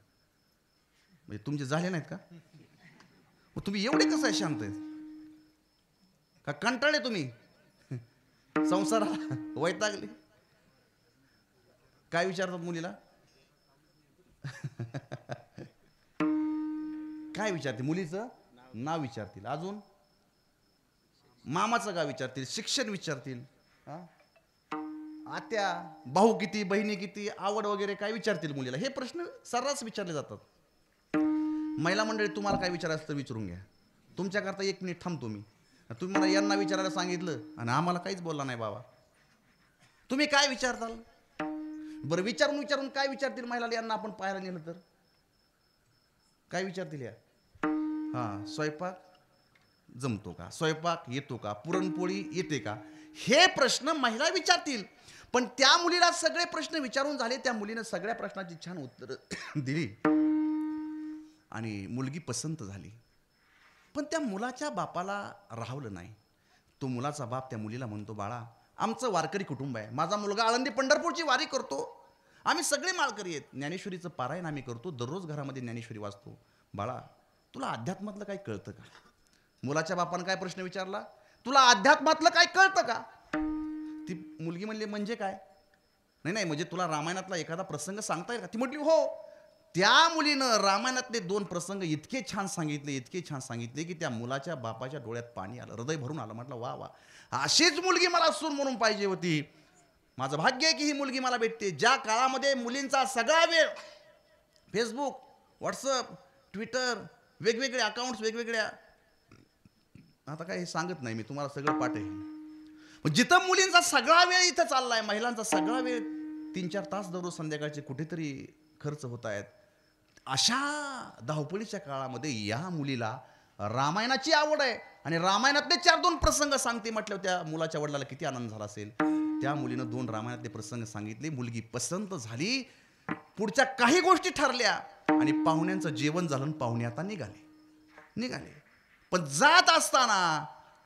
म्हणजे तुमचे झाले नाहीत का? तुम्ही एवढे कसं आहे शांत आहेत का? कंटाळले तुम्ही संसाराला, वैतागले? काय विचारतात मुलीला? काय विचारते? मुलीचं नाव विचारतील, अजून मामाचं गाव विचारतील, शिक्षण विचारतील, आत्या, भाऊ किती, बहिणी किती, आवड वगैरे काय विचारतील मुलीला. हे प्रश्न सर्रास विचारले जातात. महिला मंडळी, तुम्हाला काय विचारायचं तर विचारून घ्या. तुमच्याकरता 1 मिनिट थांबतो मी. तुम्ही मला यांना विचारायला सांगितलं आणि आम्हाला काहीच बोलला नाही बाबा. तुम्ही काय विचारताल बरं? विचारून काय विचारतील महिलाला? यांना आपण पाहायला नेलं तर काय विचारतील? या स्वयंपाक जमतो का? स्वयंपाक येतो का? पुरणपोळी येते का? हे प्रश्न महिला विचारतील. पण त्या मुलीला सगळे प्रश्न विचारून झाले. त्या मुलीने सगळ्या प्रश्नाची छान उत्तरं दिली आणि मुलगी पसंत झाली. पण त्या मुलाच्या बापाला राहवलं नाही. तो मुलाचा बाप त्या मुलीला म्हणतो, बाळा, आमचं वारकरी कुटुंब आहे, माझा मुलगा आळंदी पंढरपूरची वारी करतो, आम्ही सगळे माळकरी आहेत, ज्ञानेश्वरीचं पारायण आम्ही करतो, दररोज घरामध्ये ज्ञानेश्वरी वाचतो. बाळा, तुला अध्यात्मातलं काय कळतं का? मुलाच्या बापानं काय प्रश्न विचारला? तुला अध्यात्मातलं काय कळतं का? ती मुलगी म्हणली, म्हणजे काय? नाही म्हणजे तुला रामायणातला एखादा प्रसंग सांगता येईल का? ती म्हटली, हो. त्या मुलीनं रामायणातले 2 प्रसंग इतके छान सांगितले की त्या मुलाच्या बापाच्या डोळ्यात पाणी आलं, हृदय भरून आलं. म्हटलं, वा वा, अशीच मुलगी मला सून म्हणून पाहिजे होती. माझं भाग्य आहे की ही मुलगी मला भेटते. ज्या काळामध्ये मुलींचा सगळा वेळ फेसबुक, व्हॉट्सअप, ट्विटर, वेगवेगळे अकाउंट्स, वेगवेगळ्या, आता काय सांगत नाही मी, तुम्हाला सगळं पाठ आहे. जिथं मुलींचा सगळा वेळ इथं चाललाय, महिलांचा सगळा वेळ 3-4 तास दररोज संध्याकाळचे कुठेतरी खर्च होत आहेत, अशा धावपळीच्या काळामध्ये या मुलीला रामायणाची आवड आहे आणि रामायणातले 4-2 प्रसंग सांगते म्हटल्यावर त्या मुलाच्या वडिलाला किती आनंद झाला असेल. त्या मुलीनं 2 रामायणातले प्रसंग सांगितले. मुलगी पसंत झाली. पुढच्या काही गोष्टी ठरल्या आणि पाहुण्यांचं जेवण झालं. पाहुणे आता निघाले. पण जात असताना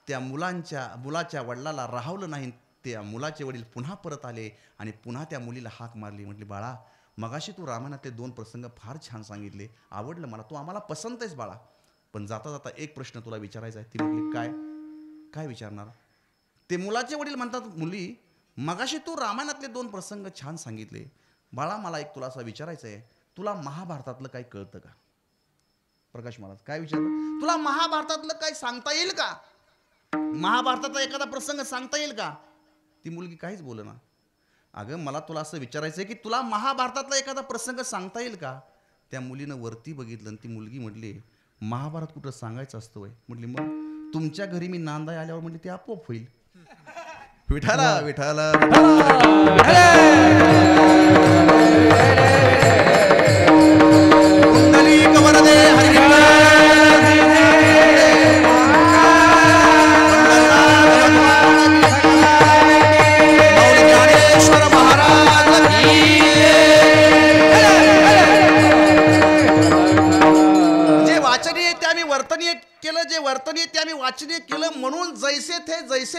त्या मुलाच्या वडिलाला राहवलं नाही. त्या मुलाचे वडील पुन्हा परत आले आणि पुन्हा त्या मुलीला हाक मारली. म्हटली, बाळा, मगाशी तू रामायणातले 2 प्रसंग फार छान सांगितले, आवडलं मला, तू आम्हाला पसंत आहेस बाळा, पण जाता जाता एक प्रश्न तुला विचारायचा आहे. ती म्हटली, काय विचारणार? ते मुलाचे वडील म्हणतात, मुली, मगाशी तू रामायणातले 2 प्रसंग छान सांगितले, बाळा, मला एक तुला असं विचारायचं आहे, तुला महाभारतातलं काही कळतं का? प्रकाश महाराज काय विचारलं? तुला महाभारतातलं काही सांगता येईल का? महाभारताचा एखादा प्रसंग सांगता येईल का? ती मुलगी काहीच बोलेना. अगं, मला तुला असं विचारायचं आहे की तुला महाभारतातला एखादा प्रसंग सांगता येईल का? त्या मुलीनं वरती बघितलं आणि ती मुलगी म्हटली, महाभारत कुठं सांगायचं असतं वय? म्हटली, मग तुमच्या घरी मी नांदाय आल्यावर म्हटली ते आपोआप होईल. विठाला विठाला जे वर्तनीय ते आम्ही वाचनीय केलं म्हणून जैसे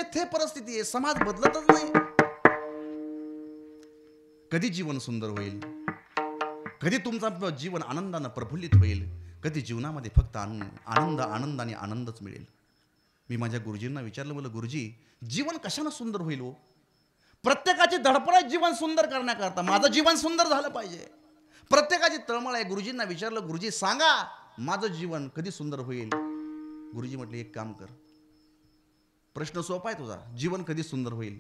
थे परिस्थिती आहे. समाज बदलतच नाही. कधी जीवन सुंदर होईल, कधी तुमचा जीवन आनंदानं प्रफुल्लित होईल, कधी जीवनामध्ये फक्त आनंद आणि आनंदच मिळेल. मी माझ्या गुरुजींना विचारलं, म्हणलं, गुरुजी, जीवन कशानं सुंदर होईल हो? प्रत्येकाची धडपड आहे जीवन सुंदर करण्याकरता. माझं जीवन सुंदर झालं पाहिजे. प्रत्येकाची तळमळ आहे. गुरुजींना विचारलं, गुरुजी सांगा, माझं जीवन कधी सुंदर होईल? गुरुजी म्हटले, एक काम कर, प्रश्न सोपा आहे तुझा, जीवन कधी सुंदर होईल?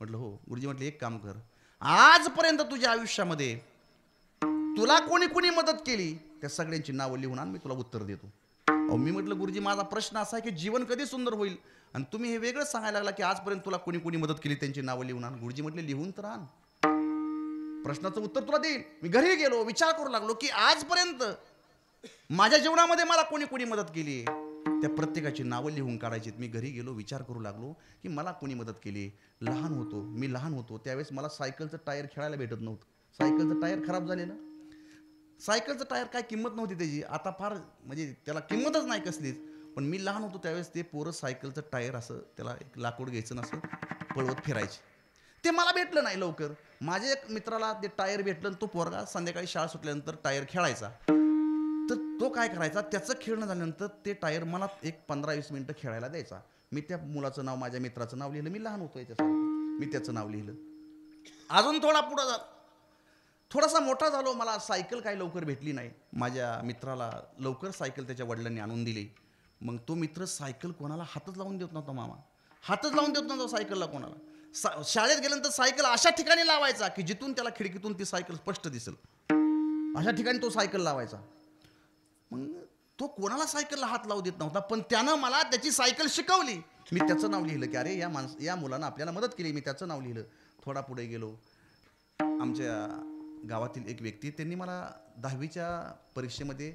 म्हटलं हो. गुरुजी म्हटले, एक काम कर, आजपर्यंत तुझ्या आयुष्यामध्ये तुला कोणी मदत केली त्या सगळ्यांची नावं लिहून आण, मी तुला उत्तर देतो. अहो, मी म्हटलं, गुरुजी, माझा प्रश्न असा आहे की जीवन कधी सुंदर होईल आणि तुम्ही हे वेगळंच सांगायला लागला की आजपर्यंत तुला कोणी मदत केली त्यांची नावं लिहून आण. गुरुजी म्हटले, लिहून तर आण, प्रश्नाचं उत्तर तुला देईल. मी घरी गेलो, विचार करू लागलो की आजपर्यंत माझ्या जीवनामध्ये मला कोणी मदत केली, त्या प्रत्येकाची नावं लिहून काढायची. मी घरी गेलो, विचार करू लागलो की मला कोणी मदत केली. मी लहान होतो त्यावेळेस मला सायकलचं टायर खेळायला भेटत नव्हतं. सायकलचं टायर खराब झालेलं. सायकलचं टायर काय किंमत नव्हती त्याची, आता फार म्हणजे त्याला किंमतच नाही कसलीच. पण मी लहान होतो त्यावेळेस ते पोरं सायकलचं टायर असं त्याला एक लाकूड घ्यायचं नसं पळवत फिरायचे. ते मला भेटलं नाही लवकर. माझ्या एक मित्राला ते टायर भेटलं आणि तो पोरगा संध्याकाळी शाळा सुटल्यानंतर टायर खेळायचा. तर तो काय करायचा, त्याचं खेळणं झाल्यानंतर ते टायर मला एक 15-20 मिनिटं खेळायला द्यायचा. मी त्या मुलाचं नाव, माझ्या मित्राचं नाव लिहिलं. मी लहान होतो याच्यासाठी, मी त्याचं नाव लिहिलं. अजून थोडासा मोठा झालो. मला सायकल काही लवकर भेटली नाही. माझ्या मित्राला लवकर सायकल त्याच्या वडिलांनी आणून दिली. मग तो मित्र सायकल कोणाला हातच लावून देत नव्हता. मामा हातच लावून देत नव्हता सायकलला कोणाला. शाळेत गेल्यानंतर सायकल अशा ठिकाणी लावायचा की जिथून त्याला खिडकीतून ती सायकल स्पष्ट दिसेल, अशा ठिकाणी तो सायकल लावायचा. मग तो कोणाला सायकलला हात लावू देत नव्हता, पण त्यानं मला त्याची सायकल शिकवली. मी त्याचं नाव लिहिलं की अरे या मुलानं आपल्याला मदत केली. मी त्याचं नाव लिहिलं. थोडा पुढे गेलो. आमच्या गावातील एक व्यक्ती, त्यांनी मला 10वीच्या परीक्षेमध्ये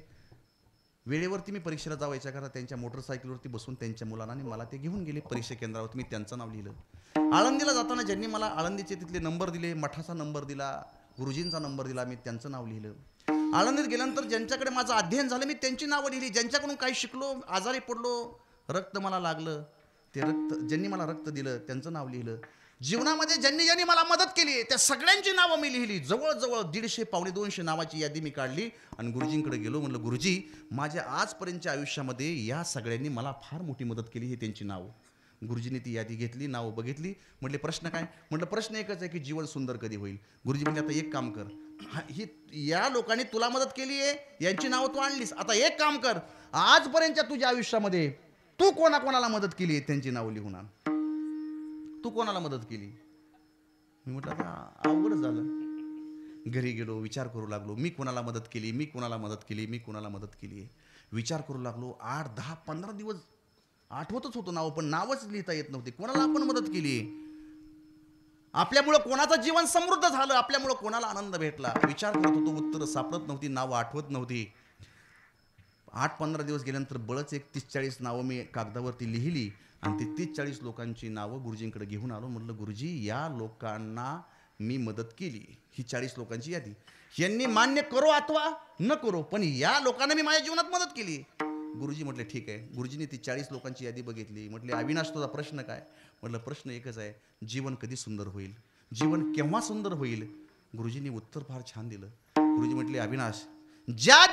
वेळेवरती मी परीक्षेला जावायच्या करा त्यांच्या मोटरसायकलवरती बसून त्यांच्या मुलांना आणि मला ते घेऊन गेले परीक्षा केंद्रावरती. मी त्यांचं नाव लिहिलं. आळंदीला जाताना ज्यांनी मला आळंदीचे तिथले नंबर दिले, मठाचा नंबर दिला, गुरुजींचा नंबर दिला, मी त्यांचं नाव लिहिलं. आळंदीत गेल्यानंतर ज्यांच्याकडे माझं अध्ययन झालं मी त्यांची नावं लिहिली. ज्यांच्याकडून काही शिकलो, आजारी पडलो, रक्त मला लागलं, ते ज्यांनी मला रक्त दिलं त्यांचं नाव लिहिलं. जीवनामध्ये ज्यांनी मला मदत केली त्या सगळ्यांची नावं मी लिहिली. जवळजवळ 150-200 नावाची यादी मी काढली आणि गुरुजींकडे गेलो. म्हणलं, गुरुजी, माझ्या आजपर्यंतच्या आयुष्यामध्ये या सगळ्यांनी मला फार मोठी मदत केली, हे त्यांची नावं. गुरुजींनी ती यादी घेतली, नावं बघितली. म्हटले, प्रश्न काय? म्हटलं, प्रश्न एकच आहे की जीवन सुंदर कधी होईल? गुरुजी म्हणजे आता एक काम कर, या लोकांनी तुला मदत केली आहे, यांची नावं तू आणलीस, आता एक काम कर, आजपर्यंतच्या तुझ्या आयुष्यामध्ये तू कोणाला मदत केली आहे त्यांची नावं लिहून आण. तू कोणाला मदत केली? मी म्हटलं आता अवघडच झालं. घरी गेलो, विचार करू लागलो, मी कोणाला मदत केली, मी कोणाला मदत केली, मी कोणाला मदत केली. विचार करू लागलो. 8, 10, 15 दिवस आठवतच होतो नाव, पण नावच लिहिता येत नव्हते. कोणाला आपण मदत केली, आपल्यामुळं कोणाचं जीवन समृद्ध झालं, आपल्यामुळं कोणाला आनंद भेटला. विचार करत होतो, उत्तर सापडत नव्हती, नावं आठवत नव्हती. 8-15 दिवस गेल्यानंतर बळच एक 30-40 नावं मी कागदावरती लिहिली आणि ती 30-40 लोकांची नावं गुरुजींकडे घेऊन आलो. म्हटलं गुरुजी, या लोकांना मी मदत केली, ही 40 लोकांची यादी. यांनी मान्य करो अथवा न करो, पण या लोकांना मी माझ्या जीवनात मदत केली. गुरुजी म्हटले ठीक आहे. गुरुजींनी ती 40 लोकांची यादी बघितली. म्हटले अविनाश, तुझा प्रश्न काय? म्हटलं प्रश्न एकच आहे, जीवन कधी सुंदर होईल, जीवन केव्हा सुंदर होईल? गुरुजींनी उत्तर फार छान दिलं. गुरुजी म्हटले अविनाश, ज्या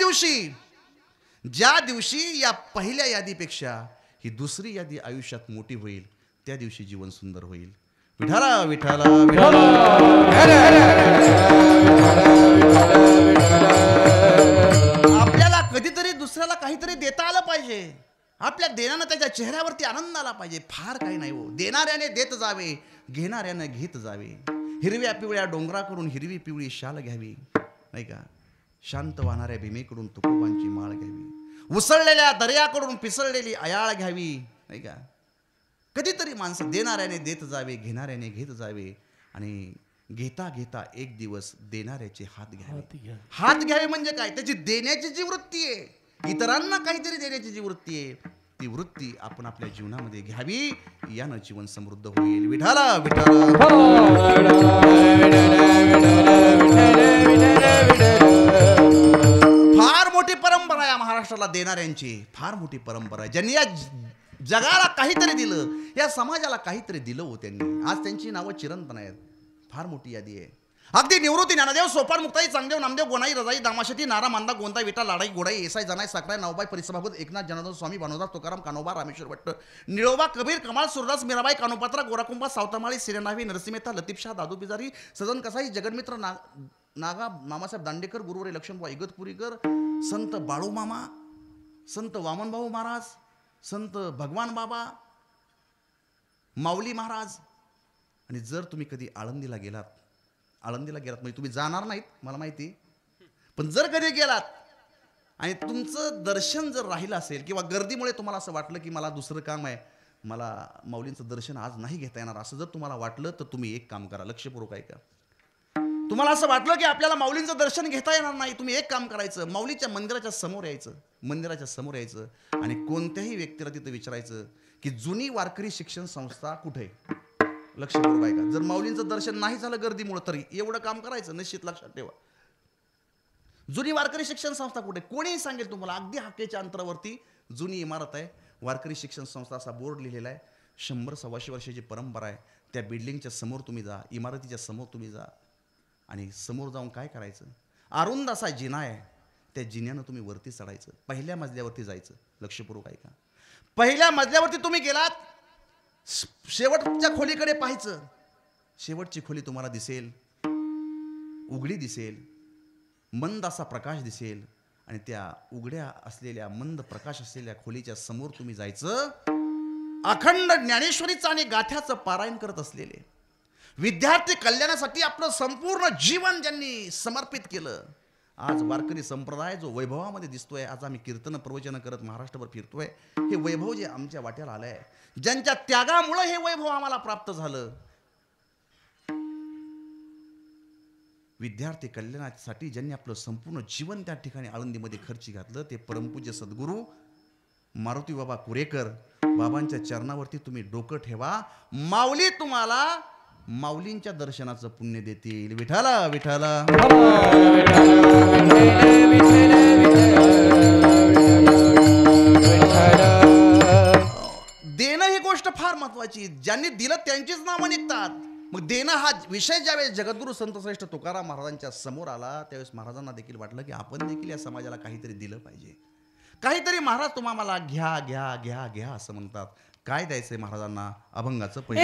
दिवशी या पहिल्या यादीपेक्षा ही दुसरी यादी आयुष्यात मोठी होईल, त्या दिवशी जीवन सुंदर होईल. विठाला विठाला आपल्याला कधीतरी दुसऱ्याला काहीतरी देता आलं पाहिजे. आपल्या देण्यानं त्याच्या चेहऱ्यावरती आनंद आला पाहिजे. फार काही नाही हो, देणाऱ्याने देत जावे, घेणाऱ्याने घेत जावे. हिरव्या पिवळ्या डोंगराकडून हिरवी पिवळी शाल घ्यावी, नाही का? शांत वाहणाऱ्या भीमेकडून तुकोबांची माळ घ्यावी. उसळलेल्या दर्याकडून पिसळलेली अयाळ घ्यावी, नाही का? कधीतरी माणसं देणाऱ्याने देत जावे, घेणाऱ्याने घेत जावे आणि घेता घेता एक दिवस देणाऱ्याचे हात घ्यावे. हात घ्यावे म्हणजे काय? त्याची देण्याची जी वृत्ती आहे, इतरांना काहीतरी देण्याची जी वृत्ती आहे, ती वृत्ती आपण आपल्या जीवनामध्ये घ्यावी. यानं जीवन समृद्ध होईल. विठाला विठाला फार मोठी परंपरा आहे महाराष्ट्राला देणाऱ्यांची, फार मोठी परंपरा आहे. ज्यांनी या जगाला काहीतरी दिलं, या समाजाला काहीतरी दिलं हो त्यांनी. आज त्यांची नावं चिरंतन आहेत. फार मोठी यादी आहे. अगदी निवृत्ती, ज्ञानदेव, सोपान, मुक्ताई, चांगदेव, नामदेव, गोनाई, रजाई, दामाशती, नारा, मांदा, गोंदा, विटा, लाडाई, गोडाई, येसाई, जनाई, साखराई, नावबाई, परिसभागत, एकनाथ, जनार्दन स्वामी, भानुदास, तुकाराम, कानोबा, रामेश्वर भट्ट, निळोबा, कबीर, कमाल, सुरदास, मीराबाई, कानोपात्रा, गोराकुंबा, सावतामाळी, सिरेनावी, नरसिंमेथा, लतीफशाह, दादू बिजारी, सदन कसाई, जगन्मित्र, नागा, मामासाहेब दांडेकर, गुरुवरे लक्ष्मणभाऊ इगतपुरीकर, संत बाळूमामा, संत वामनभाऊ महाराज, संत भगवान बाबा, माऊली महाराज. आणि जर तुम्ही कधी आळंदीला गेलात म्हणजे तुम्ही जाणार नाहीत मला माहिती, पण जर कधी गेलात आणि तुमचं दर्शन जर राहिलं असेल किंवा गर्दीमुळे तुम्हाला असं वाटलं की मला दुसरं काम आहे, मला माऊलींचं दर्शन आज नाही घेता येणार, असं जर तुम्हाला वाटलं तर तुम्ही एक काम करा, लक्षपूर्वक ऐका. तुम्हाला असं वाटलं की आपल्याला माऊलींचं दर्शन घेता येणार नाही, तुम्ही एक काम करायचं, माऊलीच्या मंदिराच्या समोर यायचं आणि कोणत्याही व्यक्तीला तिथं विचारायचं की जुनी वारकरी शिक्षण संस्था कुठे आहे. लक्षपूर्वक ऐका. जर माऊलींचं दर्शन नाही झालं गर्दीमुळे तरी एवढं काम करायचं, निश्चित लक्षात ठेवा. जुनी वारकरी शिक्षण संस्था कुठे? कोणीही सांगेल तुम्हाला. अगदी हाकेच्या अंतरावरती जुनी इमारत आहे, वारकरी शिक्षण संस्था असा बोर्ड लिहिलेला आहे. 100-125 वर्षाची परंपरा आहे. त्या बिल्डिंगच्या समोर तुम्ही जा, इमारतीच्या समोर तुम्ही जा आणि समोर जाऊन काय करायचं, अरुंद असा जिना आहे, त्या जिन्यानं तुम्ही वरती चढायचं, पहिल्या मजल्यावरती जायचं. लक्षपूर्वक ऐका. पहिल्या मजल्यावरती तुम्ही गेलात, शेवटच्या खोलीकडे पाहायचं. शेवटची खोली तुम्हाला दिसेल, उघडी दिसेल, मंद असा प्रकाश दिसेल आणि त्या उघड्या असलेल्या मंद प्रकाश असलेल्या खोलीच्या समोर तुम्ही जायचं. अखंड ज्ञानेश्वरीचं आणि गाथ्याचं पारायण करत असलेले विद्यार्थी कल्याणासाठी आपलं संपूर्ण जीवन ज्यांनी समर्पित केलं, आज वारकरी संप्रदाय जो वैभवामध्ये दिसतोय, आज आम्ही कीर्तन प्रवचन करत महाराष्ट्रभर फिरतोय, हे वैभव जे आमच्या वाट्याला आलंय, ज्यांच्या त्यागामुळे हे वैभव आम्हाला प्राप्त झालं. विद्यार्थी कल्याणासाठी ज्यांनी आपलं संपूर्ण जीवन त्या ठिकाणी आळंदीमध्ये खर्ची घातलं, ते परमपूज्य सद्गुरू मारुती बाबा कुरेकर बाबांच्या चरणावरती तुम्ही डोकं ठेवा. माऊली तुम्हाला माऊलींच्या दर्शनाचं पुण्य देतील. विठाला विठाला देणं ही गोष्ट फार महत्वाची. ज्यांनी दिलं त्यांचीच नावं निघतात. मग देणं हा विषय ज्यावेळेस जगद्गुरू संतश्रेष्ठ तुकाराम महाराजांच्या समोर आला, त्यावेळेस महाराजांना देखील वाटलं की आपण देखील या समाजाला काहीतरी दिलं पाहिजे. काहीतरी महाराज तुम्हाला घ्या घ्या घ्या घ्या असं म्हणतात. काय द्यायचंय महाराजांना? अभंगाचं पहिलं.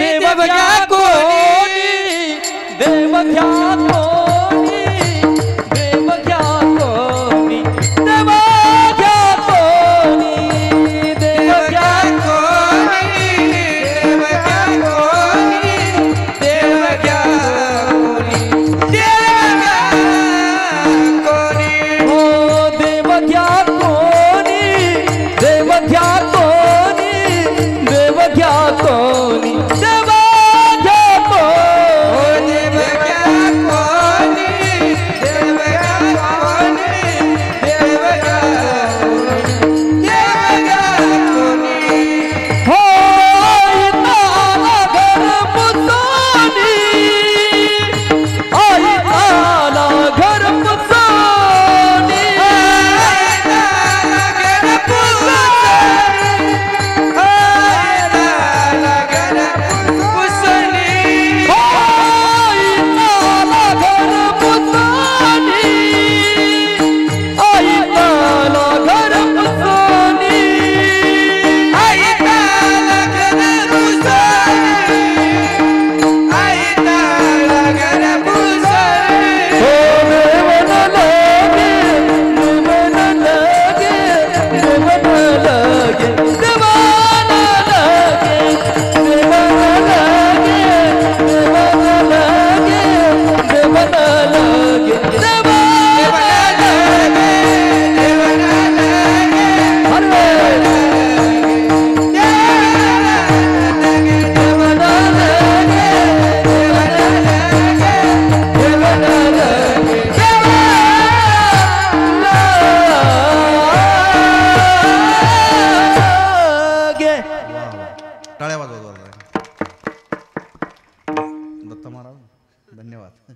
दत्त महाराज धन्यवाद.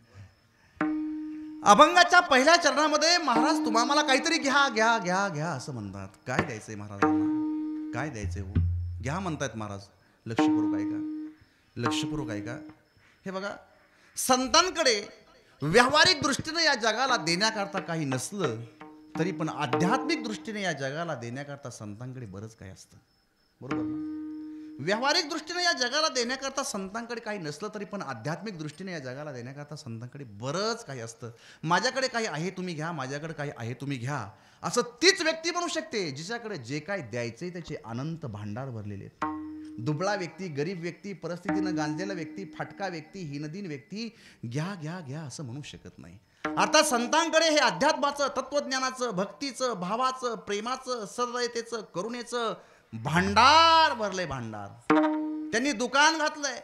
अभंगाच्या पहिल्या चरणामध्ये महाराज तुम्हाला काहीतरी घ्या घ्या घ्या घ्या असं म्हणतात. काय द्यायचंय महाराजांना? काय द्यायचंय हो? घ्या म्हणतायत महाराज. लक्षपूर्वक ऐका, लक्षपूर्वक ऐका. हे बघा, संतांकडे व्यावहारिक दृष्टीने या जगाला देण्याकरता काही नसलं तरी पण आध्यात्मिक दृष्टीने या जगाला देण्याकरता संतांकडे बरंच काही असतं. बरोबर ना? व्यावहारिक दृष्टीने या जगाला देण्याकरता संतांकडे काही नसलं तरी पण आध्यात्मिक दृष्टीने या जगाला देण्याकरता संतांकडे बरंच काही असतं. माझ्याकडे काही आहे तुम्ही घ्या, माझ्याकडे काही आहे तुम्ही घ्या, असं तीच व्यक्ती म्हणू शकते जिच्याकडे जे काय द्यायचंय त्याचे अनंत भांडार भरलेले आहेत. दुबळा व्यक्ती, गरीब व्यक्ती, परिस्थितीनं गांजलेला व्यक्ती, फाटका व्यक्ती, हीनदीन व्यक्ती घ्या घ्या घ्या असं म्हणू शकत नाही. अर्थात संतांकडे हे अध्यात्माचं, तत्वज्ञानाचं, भक्तीचं, भावाचं, प्रेमाचं, सहृदयतेचं, करुणेचं भांडार भरलंय. भांडार त्यांनी दुकान घातलंय,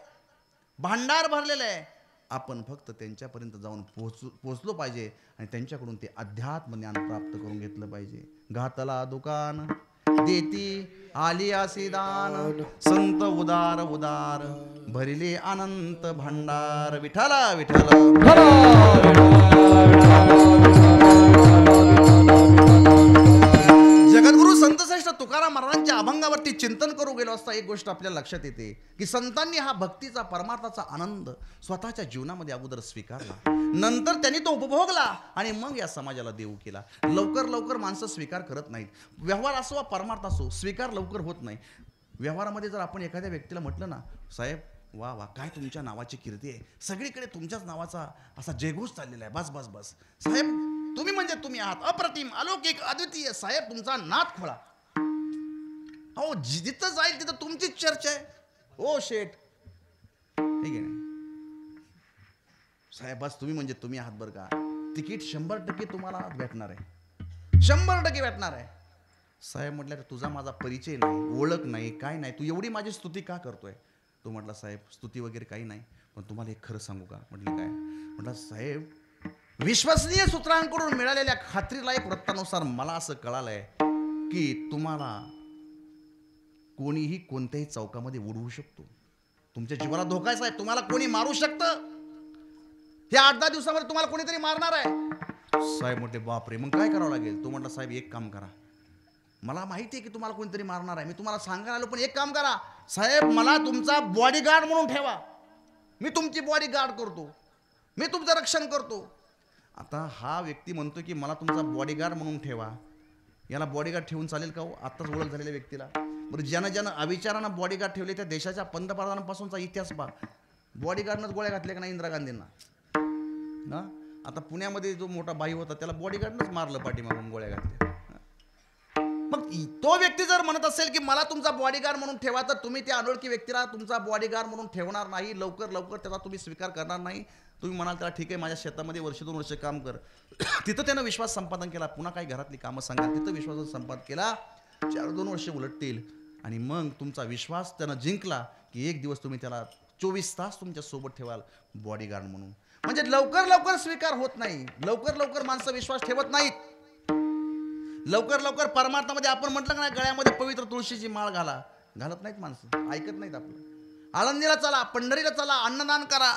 भांडार भरलेलं आहे. आपण फक्त त्यांच्यापर्यंत जाऊन पोहोचलो पाहिजे आणि त्यांच्याकडून ते अध्यात्म ज्ञान प्राप्त करून घेतलं पाहिजे. घातला दुकान देती आली असे दान, संत उदार उदार भरिले अनंत भांडार. विठाला विठाला जगद्गुरु संत श्रेष्ठ तुकाराम महाराजांच्या अभंगावरती चिंतन करू गेलो असता एक गोष्ट आपल्या लक्षात येते की संतांनी हा भक्तीचा, परमार्थाचा आनंद स्वतःच्या जीवनामध्ये अगोदर स्वीकारला, नंतर त्यांनी तो उपभोगला आणि मग या समाजाला देऊ केला. लवकर लवकर माणसं स्वीकार करत नाहीत. व्यवहार असो वा परमार्थ असो, स्वीकार लवकर होत नाही. व्यवहारामध्ये जर आपण एखाद्या व्यक्तीला म्हटलं ना, साहेब वा वा काय तुमच्या नावाची कीर्ती आहे, सगळीकडे तुमच्याच नावाचा असा जयघोष चाललेला आहे, बस बस बस साहेब, तुम्ही म्हणजे तुम्ही आहात, अप्रतिम, अलौकिक, अद्वितीय, साहेब तुमचा नाद खोळा. अहो जिथं जाईल तिथं तुमचीच चर्चा आहे. ओ शेठ, ठीक आहे साहेब, बस तुम्ही म्हणजे तुम्ही आहात बरं का. तिकीट 100% तुम्हाला भेटणार आहे, 100% भेटणार आहे. साहेब म्हटलं तुझा माझा परिचय नाही, ओळख नाही, काय नाही, तू एवढी माझी स्तुती का करतोय? तो म्हटला साहेब स्तुती वगैरे काही नाही, पण तुम्हाला एक खरं सांगू का? म्हटलं काय? म्हटलं साहेब विश्वसनीय सूत्रांकडून मिळालेल्या खात्रीलायक वृत्तानुसार मला असं कळालंय की तुम्हाला कोणीही कोणत्याही चौकामध्ये उडवू शकतो. तुमच्या जीवाला धोका आहे साहेब, तुम्हाला कोणी मारू शकतं. या 8-10 दिवसामध्ये तुम्हाला कोणीतरी मारणार आहे. साहेब म्हटले बापरे, मग काय करावं लागेल? तो म्हटला साहेब एक काम करा, मला माहिती आहे की तुम्हाला कोणीतरी मारणार आहे, मी तुम्हाला सांगायला आलो, पण एक काम करा साहेब, मला तुमचा बॉडीगार्ड म्हणून ठेवा. मी तुमची बॉडीगार्ड करतो, मी तुमचं रक्षण करतो. आता हा व्यक्ती म्हणतो की मला तुमचा बॉडीगार्ड म्हणून ठेवा. याला बॉडीगार्ड ठेवून चालेल का हो? आत्ताच ओळख झालेल्या व्यक्तीला. बरं, ज्यानं अविचारानं बॉडीगार्ड ठेवले त्या देशाच्या पंतप्रधानांपासूनचा इतिहास पहा. बॉडीगार्डनंच गोळ्या घातल्या का नाही इंदिरा गांधींना ना? आता पुण्यामध्ये जो मोठा बाई होता त्याला बॉडीगार्डनंच मारलं, पाठीमागून गोळ्या घातल्या. मग तो व्यक्ती जर म्हणत असेल की मला तुमचा बॉडीगार्ड म्हणून ठेवा, तर तुम्ही त्या अनोळखी व्यक्तीला तुमचा बॉडीगार्ड म्हणून ठेवणार नाही. लवकर लवकर त्याचा तुम्ही स्वीकार करणार नाही. तुम्ही म्हणाल त्याला ठीक आहे माझ्या शेतामध्ये 1-2 वर्ष काम कर. तिथं त्यानं विश्वास संपादन केला, पुन्हा काही घरातली कामं सांगा, तिथं विश्वास संपादन केला. 4-2 वर्ष उलटतील आणि मग तुमचा विश्वास त्यानं जिंकला की एक दिवस तुम्ही त्याला 24 तास तुमच्या सोबत ठेवाल बॉडीगार्ड म्हणून. म्हणजे लवकर लवकर स्वीकार होत नाही, लवकर लवकर माणसं विश्वास ठेवत नाहीत. लवकर लवकर परमार्थामध्ये आपण म्हटलं का नाही, गळ्यामध्ये पवित्र तुळशीची माळ घालत नाहीत माणसं, ऐकत नाहीत आपलं. आळंदीला चला, पंढरीला चला, अन्नदान करा,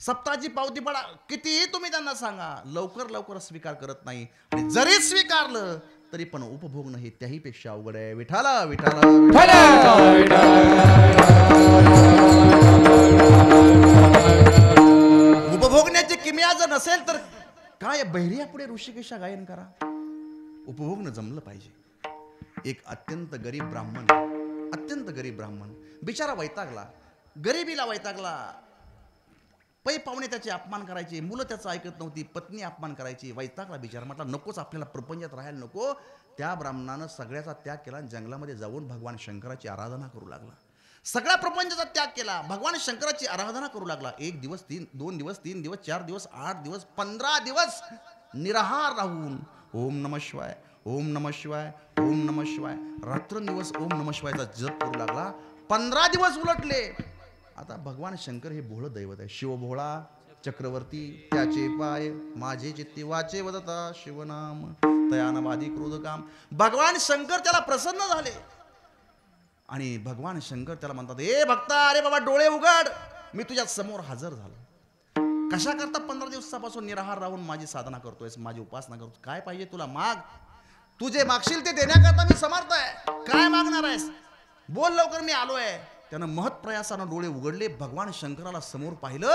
सप्ताहाची पावती पडा, कितीही तुम्ही त्यांना सांगा, लवकर लवकर स्वीकार करत नाही. आणि जरी स्वीकारलं तरी पण उपभोगणं हे त्याही पेक्षा अवघड आहे. विठाला विठाला उपभोगण्याची किमया जर नसेल तर काय बहिरिया पुढे ऋषिकेशा गायन करा. उपभोगणं जमलं पाहिजे. एक अत्यंत गरीब ब्राह्मण बिचारा वैतागला, गरिबीला वैतागला. पै पाहुणे त्याचे अपमान करायचे, मुलं त्याचं ऐकत नव्हती, पत्नी अपमान करायची, वैतागला बिचारा. म्हटला नकोच आपल्याला प्रपंचात राहायला नको. त्या ब्राह्मणानं सगळ्याचा त्याग केला, जंगलामध्ये जाऊन भगवान शंकराची आराधना करू लागला. सगळ्या प्रपंचाचा त्याग केला, भगवान शंकराची आराधना करू लागला. 1 दिवस, 2 दिवस, 3 दिवस, 4 दिवस, 8 दिवस, 15 दिवस निराहार राहून ओम नमः शिवाय, ओम नमः शिवाय, ओम नमः शिवाय, रात्रंदिवस ओम नमः शिवायचा जप करू लागला. 15 दिवस उलटले. आता भगवान शंकर हे भोळं दैवत आहे. शिव भोळा चक्रवर्ती त्याचे पाय, माझे चित्ती वाचे वदता शिवनाम, तयानवादी क्रोध काम. भगवान शंकर त्याला प्रसन्न झाले आणि भगवान शंकर त्याला म्हणतात, ए भक्ता, अरे बाबा डोळे उघड, मी तुझ्या समोर हजर झालो. कशा करता 15 दिवसापासून निराहार राहून माझी साधना करतोयस, माझी उपासना करतो. काय पाहिजे तुला माग. तू जे मागशील ते देण्याकरता मी समर्थ आहे. काय मागणार आहेस बोल लवकर, मी आलोय. त्यानं महत्प्रयासानं डोळे उघडले. भगवान शंकराला समोर पाहिलं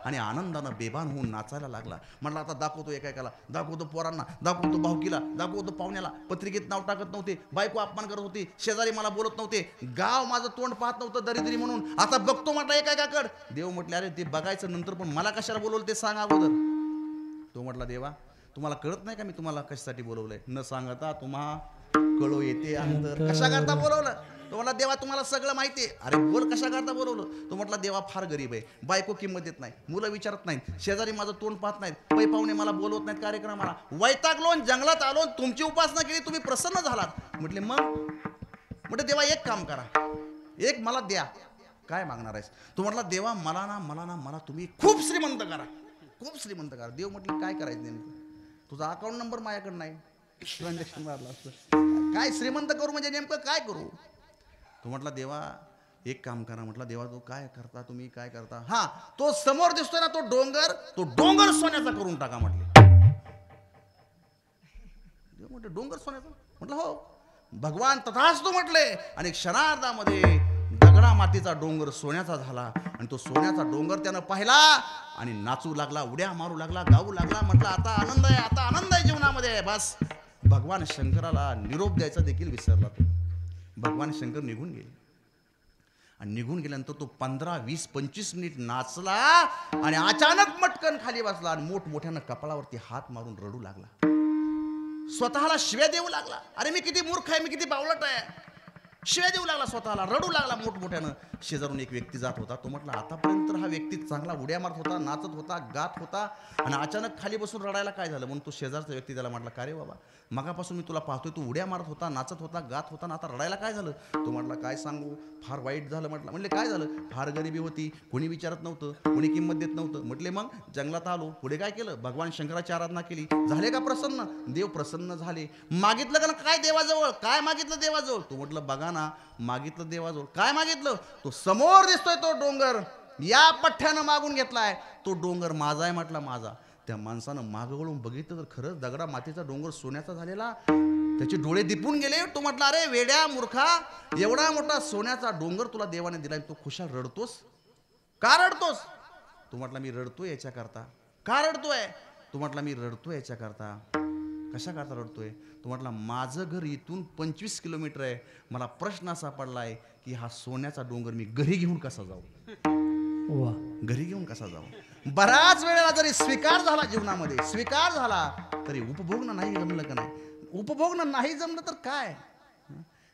आणि आनंदानं बेभान होऊन नाचायला लागला. म्हटलं आता दाखवतो एकेकाला, दाखवतो पोरांना, दाखवतो भाऊकीला, दाखवतो पाहुण्याला. पत्रिकेत नाव टाकत नव्हते, बायको अपमान करत होती, शेजारी मला बोलत नव्हते, गाव माझं तोंड पाहत नव्हतं दरिद्री म्हणून. आता बघतो म्हटलं एकेकाकड. देव म्हटले अरे ते बघायचं नंतर, पण मला कशाला बोलवलं ते सांग अगोदर. तो म्हटला देवा तुम्हाला कळत नाही का मी तुम्हाला कशासाठी बोलवलंय. न सांगता तुम्हा कळो येते अंतर. कशा करता बोलवलं. तो म्हटला देवा तुम्हाला सगळं माहिती आहे. अरे बोल कशा करता बोलवलं. तो म्हटला देवा फार गरीब आहे, बायको किंमत देत नाही, मुलं विचारत नाहीत, शेजारी माझं तोंड पाहत नाहीत, पै पाहुणे मला बोलवत नाहीत कार्यक्रमाला, वैतागलो जंगलात आलो, तुमची उपासना केली, तुम्ही प्रसन्न झालात. म्हटले मग. म्हटलं देवा एक काम करा, एक मला द्या. काय मागणार आहेस. तो म्हटला देवा मला तुम्ही खूप श्रीमंत करा, खूप श्रीमंत करा. देव म्हटलं काय करायचं नेमकं. तुझा अकाउंट नंबर माझ्याकडे नाही, ट्रान्झॅक्शन मारला असतं. काय श्रीमंत करू म्हणजे नेमकं काय करू. तो म्हटला देवा एक काम करा. म्हटला देवा तो काय करता, तुम्ही काय करता. हा तो समोर दिसतोय ना तो डोंगर सोन्याचा करून टाका म्हटले. देव म्हटलं डोंगर सोन्याचा. म्हटलं हो. भगवान तथास्तु म्हटले आणि क्षणार्धामध्ये दगडा मातीचा डोंगर सोन्याचा झाला. आणि तो सोन्याचा डोंगर त्यानं पाहिला आणि नाचू लागला, उड्या मारू लागला, गाऊ लागला. म्हटलं आता आनंद आहे, आता आनंद आहे जीवनामध्ये. बस भगवान शंकराला निरोप द्यायचा देखील विसरला तो. भगवान शंकर निघून गेले आणि निघून गेल्यानंतर तो 15, 20, 25 मिनिट नाचला आणि अचानक मटकन खाली बसला आणि मोठमोठ्यानं कपाळावरती हात मारून रडू लागला. स्वतःला शिव्या देऊ लागला. अरे मी किती मूर्ख आहे, मी किती बावळट आहे. शिव्या देऊ लागला, स्वतःला रडू लागला मोठमोठ्यानं. शेजारून एक व्यक्ती जात होता. तो म्हटला आतापर्यंत हा व्यक्ती चांगला उड्या मारत होता, नाचत होता, गात होता आणि अचानक खाली बसून रडायला काय झालं. म्हणून तो शेजारचा व्यक्ती त्याला म्हटला का रे बाबा मगापासून मी तुला पाहतोय, तू उड्या मारत होता, नाचत होता, गात होता, आता रडायला काय झालं. तो म्हटला काय सांगू, फार वाईट झालं. म्हटलं म्हणले काय झालं. फार गरिबी होती, कोणी विचारत नव्हतं, कोणी किंमत देत नव्हतं. म्हटले मग जंगलात आलो, पुढे काय केलं, भगवान शंकराची आराधना केली. झाले का प्रसन्न. देव प्रसन्न झाले. मागितलं का काय देवाजवळ, काय मागितलं देवाजवळ. तो म्हटलं बघा ना मागितलं देवाजवळ. काय मागितलं. तो समोर दिसतोय तो डोंगर, या पठ्ठ्यानं मागून घेतलाय. तो डोंगर माझा आहे म्हटला, माझा. त्या माणसानं मागं वळून बघितलं तर खरंच दगडा मातीचा डोंगर सोन्याचा झालेला. त्याचे डोळे दिपून गेले. तो म्हटला अरे वेड्या मूर्खा, एवढा मोठा सोन्याचा डोंगर तुला देवाने दिलाय, तू खुशाल रडतोस का. रडतोस. तू म्हटला मी रडतोय याच्याकरता. का रडतोय. तू म्हटला मी रडतोय याच्याकरता. कशा करता रडतोय. तो म्हटला माझं घर इथून 25 किलोमीटर आहे. मला प्रश्न असा पडलाय की हा सोन्याचा डोंगर मी घरी घेऊन कसा जाऊ. वा. घरी घेऊन कसा जाऊ. बराच वेळेला जरी स्वीकार झाला जीवनामध्ये, स्वीकार झाला तरी उपभोगणं नाही जमलं का नाही. उपभोगणं नाही जमलं तर काय.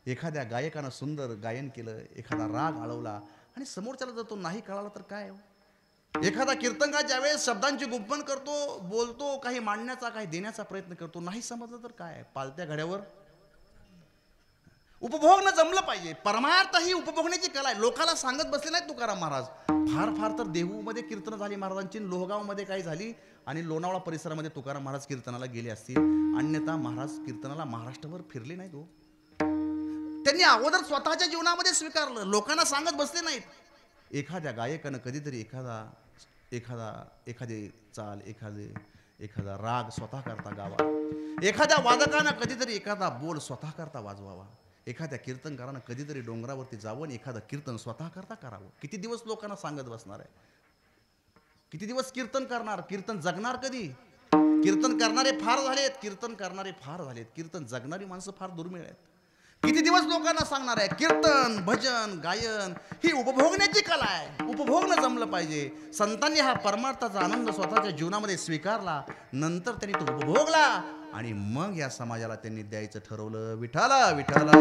एखाद्या गायकानं सुंदर गायन केलं, एखादा राग आळवला आणि समोरच्याला जर तो नाही कळाला तर काय. एखादा कीर्तनकार ज्यावेळेस शब्दांची गुंफण करतो, बोलतो, काही मांडण्याचा काही देण्याचा प्रयत्न करतो, नाही समजलं तर काय. पालत्या घड्यावर उपभोगणं जमलं पाहिजे. परमार्थ ही उपभोगण्याची कला आहे. लोकाला सांगत बसले नाही तुकाराम महाराज. फार तर देहूमध्ये कीर्तन झाली महाराजांची, लोहगावमध्ये काही झाली आणि लोणावळा परिसरामध्ये तुकाराम महाराज कीर्तनाला गेले असतील. अन्यथा महाराज कीर्तनाला महाराष्ट्रभर फिरले नाहीत हो. त्यांनी अगोदर स्वतःच्या जीवनामध्ये स्वीकारलं, लोकांना सांगत बसले नाहीत. एखाद्या गायकानं कधीतरी एखादी चाल, एखादा राग स्वतः करता गावा. एखाद्या वादकानं कधीतरी एखादा बोल स्वतः करता वाजवावा. एखाद्या कीर्तनकारानं कधीतरी डोंगरावरती जावं आणि एखादं कीर्तन स्वतः करता करावं. किती दिवस लोकांना सांगत बसणार आहे. किती दिवस कीर्तन करणार. कीर्तन जगणार कधी. कीर्तन करणारे फार झालेत, कीर्तन जगणारी माणसं फार दुर्मिळ आहेत. किती दिवस लोकांना सांगणार आहे. कीर्तन, भजन, गायन ही उपभोगण्याची कला आहे. उपभोगणं जमलं पाहिजे. संतांनी हा परमार्थाचा आनंद स्वतःच्या जीवनामध्ये स्वीकारला, नंतर त्यांनी तो उपभोगला आणि मग या समाजाला त्यांनी द्यायचं ठरवलं. विठाला विठाला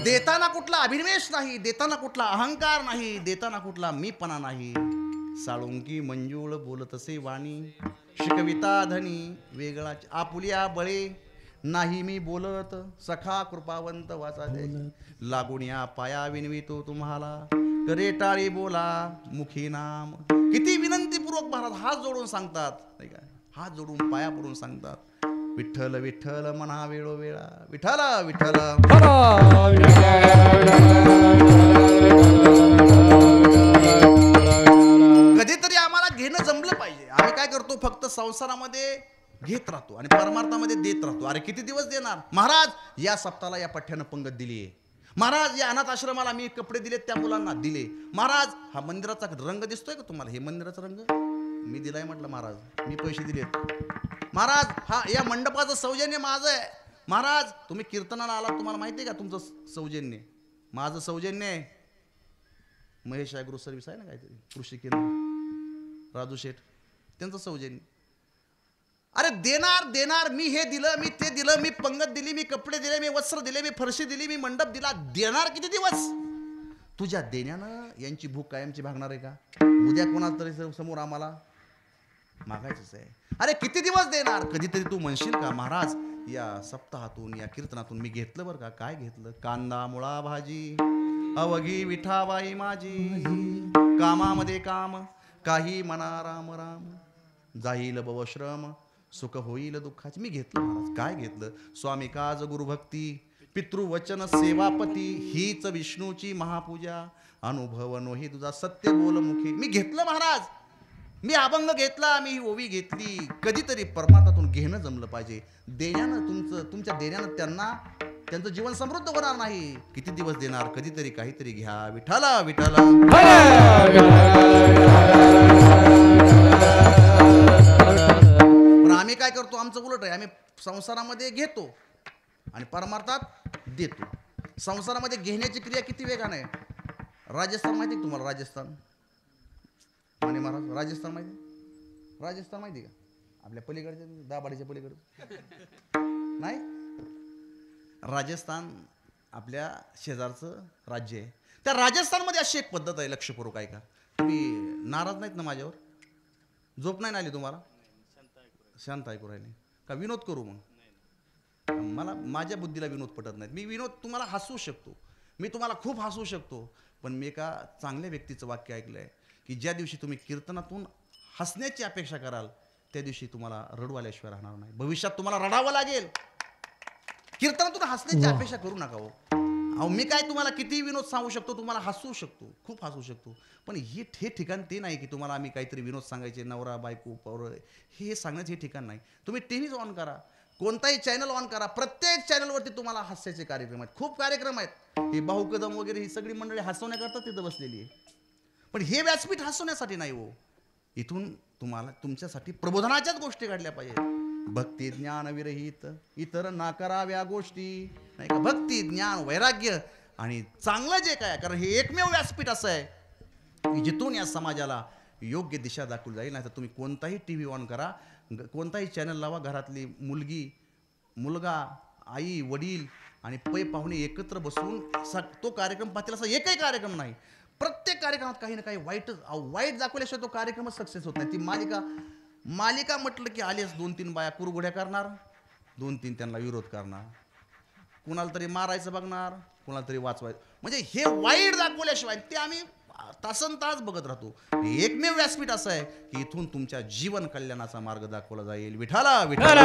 देताना कुठला अभिनिवेश नाही, देताना कुठला अहंकार नाही, देताना कुठला मीपणा नाही. साळुंकी मंजूळ बोलतसे वाणी, शिकविता धनी वेगळा आपुलिया बळे. नाही मी बोलत सखा कृपावंत वाचा द्यायची, लागून या पाया विनवितो तुम्हाला, करे टाळी बोला मुखी नाम. किती विनंतीपूर्वक महाराज हात जोडून सांगतात, नाही का, हात जोडून पाया पडून सांगतात. विठ्ठल विठ्ठल म्हणा वेळोवेळा विठ्ठल विठ्ठल. कधीतरी आम्हाला घेणं जमलं पाहिजे. आम्ही काय करतो फक्त संसारामध्ये घेत राहतो आणि परमार्थामध्ये देत राहतो. अरे किती दिवस देणार महाराज. या सप्ताहाला या पठ्ठ्यानं पंगत दिली आहे महाराज. या अनाथ आश्रमाला मी कपडे दिले त्या मुलांना दिले महाराज. हा मंदिराचा रंग दिसतोय का तुम्हाला. हे मंदिराचा रंग मी दिलाय म्हटलं महाराज. मी पैसे दिलेत महाराज. हा या मंडपाचं सौजन्य माझं आहे महाराज. तुम्ही कीर्तनाला आलात तुम्हाला माहिती आहे का तुमचं सौजन्य माझं सौजन्य आहे. महेश ॲग्रो सर्व्हिस आहे ना काहीतरी कृषी केंद्र राजू शेठ त्यांचं सौजन्य. अरे देणार देणार. मी हे दिलं मी ते दिलं मी पंगत दिली मी कपडे दिले मी वस्त्र दिले मी फरशी दिली मी मंडप दिला. देणार किती दिवस. तुझ्या देण्यानं यांची भूक कायमची भागणार आहे का. उद्या कोणाला तरी समोर आम्हाला मागायचंच आहे. अरे किती दिवस देणार. कधीतरी तू म्हणशील का महाराज या सप्ताहातून या कीर्तनातून मी घेतलं बरं का. काय घेतलं. कांदा मुळा भाजी अवघी विठाबाई माझी. कामामध्ये काम काही म्हणा राम राम. जाईल भवश्रम सुख होईल दुःखाची. मी घेतलं महाराज. काय घेतलं. स्वामी काज गुरुभक्ती पितृवचन सेवापती हीच विष्णूची महापूजा. अनुभव नोही तुझा सत्य बोल मुखी. मी घेतलं महाराज. मी अभंग घेतला मी ओवी घेतली. कधीतरी परमार्थातून घेणं जमलं पाहिजे. देण्यानं तुमच्या देण्यानं त्यांचं जीवन समृद्ध होणार नाही. किती दिवस देणार. कधीतरी काहीतरी घ्या विठ्ठला विठ्ठला. पण आम्ही काय करतो आमचं उलट आहे. आम्ही संसारामध्ये घेतो आणि परमार्थात देतो. संसारामध्ये घेण्याची क्रिया किती वेगाने आहे. राजस्थान माहिती आहे तुम्हाला. राजस्थान माने महाराज राजस्थान माहिती. राजस्थान माहिती का आपल्या पलीकडच्या दाभाडीच्या पलीकडे नाही. राजस्थान आपल्या शेजारचं राज्य आहे. त्या राजस्थानमध्ये अशी एक पद्धत आहे लक्षपूर्वक आहे का. तुम्ही नाराज नाहीत ना माझ्यावर. झोप नाही आली तुम्हाला. शांत ऐकू राहिले का. विनोद करू मग. मला माझ्या बुद्धीला विनोद पटत नाहीत. मी विनोद तुम्हाला हसवू शकतो. मी तुम्हाला खूप हसवू शकतो. पण मी एका चांगल्या व्यक्तीचं वाक्य ऐकलं आहे की ज्या दिवशी तुम्ही कीर्तनातून हसण्याची अपेक्षा कराल त्या दिवशी तुम्हाला रडू आल्याशिवाय राहणार नाही. भविष्यात तुम्हाला रडावं लागेल. कीर्तनातून हसण्याची अपेक्षा करू नका हो. अहो मी काय तुम्हाला किती विनोद सांगू शकतो. तुम्हाला हसवू शकतो खूप हसवू शकतो. पण हे ठिकाण ते नाही की तुम्हाला आम्ही काहीतरी विनोद सांगायचे नवरा बायको पौर हे सांगण्याचं हे ठिकाण नाही. तुम्ही टी व्हीच ऑन करा. कोणताही चॅनल ऑन करा. प्रत्येक चॅनलवरती तुम्हाला हास्याचे कार्यक्रम आहेत. खूप कार्यक्रम आहेत. हे बाहू कदम वगैरे ही सगळी मंडळी हसवण्याकरता तिथं बसलेली आहे. पण हे व्यासपीठ हसवण्यासाठी नाही हो. इथून तुम्हाला तुमच्यासाठी प्रबोधनाच्याच गोष्टी काढल्या पाहिजे. भक्ती ज्ञान विरहित इतर ना कराव्या गोष्टी नाही का. भक्ती ज्ञान वैराग्य आणि चांगलं जे काय. कारण हे एकमेव व्यासपीठ असं आहे की जिथून या समाजाला योग्य दिशा दाखवली जाईल. नाही तर तुम्ही कोणताही टी व्ही ऑन करा कोणताही चॅनल लावा. घरातली मुलगी मुलगा आई वडील आणि पै पाहुणे एकत्र बसून तो कार्यक्रम पाहतील असा एकही कार्यक्रम नाही. प्रत्येक कार्यक्रमात काही ना काही वाईट दाखवल्याशिवाय तो कार्यक्रमच सक्सेस होत नाही. ती मालिका म्हटलं की आलेच 2-3 बाया कुरघोड्या करणार. 2-3 त्यांना विरोध करणार. कुणाला तरी मारायचं बघणार कुणाला तरी वाचवायचं. म्हणजे हे वाईट दाखवल्याशिवाय ते आम्ही तासन तास बघत राहतो. एकमेव व्यासपीठ असं आहे की इथून तुमच्या जीवन कल्याणाचा मार्ग दाखवला जाईल. विठाला विठाला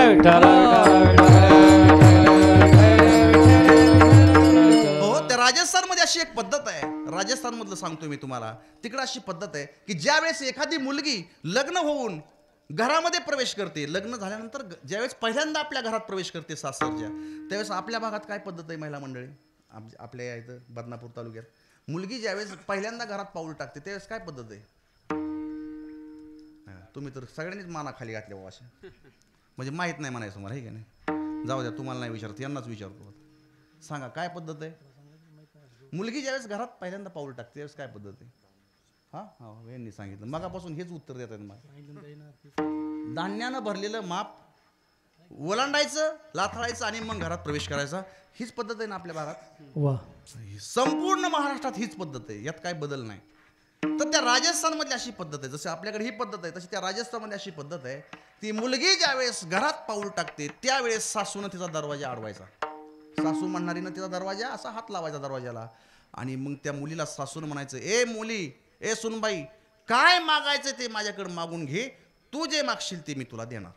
हो. त्या राजस्थानमध्ये अशी एक पद्धत आहे. राजस्थानमधलं सांगतोय मी तुम्हाला. तिकडे अशी पद्धत आहे की ज्यावेळेस एखादी मुलगी लग्न होऊन घरामध्ये प्रवेश करते. लग्न झाल्यानंतर ज्यावेळेस पहिल्यांदा आपल्या घरात प्रवेश करते सासरच्या त्यावेळेस आपल्या भागात काय पद्धत आहे महिला मंडळी आपल्या इथं बदनापूर तालुक्यात. मुलगी ज्यावेळेस पहिल्यांदा घरात पाऊल टाकते त्यावेळेस काय पद्धत आहे. तुम्ही तर सगळ्यांनीच माना खाली घातल्या बाबा अशा. म्हणजे माहीत नाही म्हणायचं मला हे का नाही. जाऊ द्या तुम्हाला नाही विचारतो यांनाच विचारतो. सांगा काय पद्धत आहे. मुलगी ज्यावेळेस घरात पहिल्यांदा पाऊल टाकते त्यावेळेस काय पद्धत आहे. हा यांनी सांगितलं. मगापासून हेच उत्तर देत आहेत मला. धान्यानं भरलेलं माप ओलांडायचं लाथाळायचं आणि मग घरात प्रवेश करायचा. हीच पद्धत आहे ना आपल्या भागात. वा. संपूर्ण महाराष्ट्रात हीच पद्धत आहे. यात काय बदल नाही. तर त्या राजस्थानमधली अशी पद्धत आहे. जसं आपल्याकडे ही पद्धत आहे तशी त्या राजस्थानमध्ये अशी पद्धत आहे. ती मुलगी ज्यावेळेस घरात पाऊल टाकते त्यावेळेस सासूनं तिचा दरवाजा अडवायचा. सासू म्हणणारीनं तिचा दरवाजा असा हात लावायचा दरवाजाला आणि मग त्या मुलीला सासून म्हणायचं ए मुली ए सुनबाई काय मागायचं ते माझ्याकडे मागून घे. तू जे मागशील ते मी तुला देणार.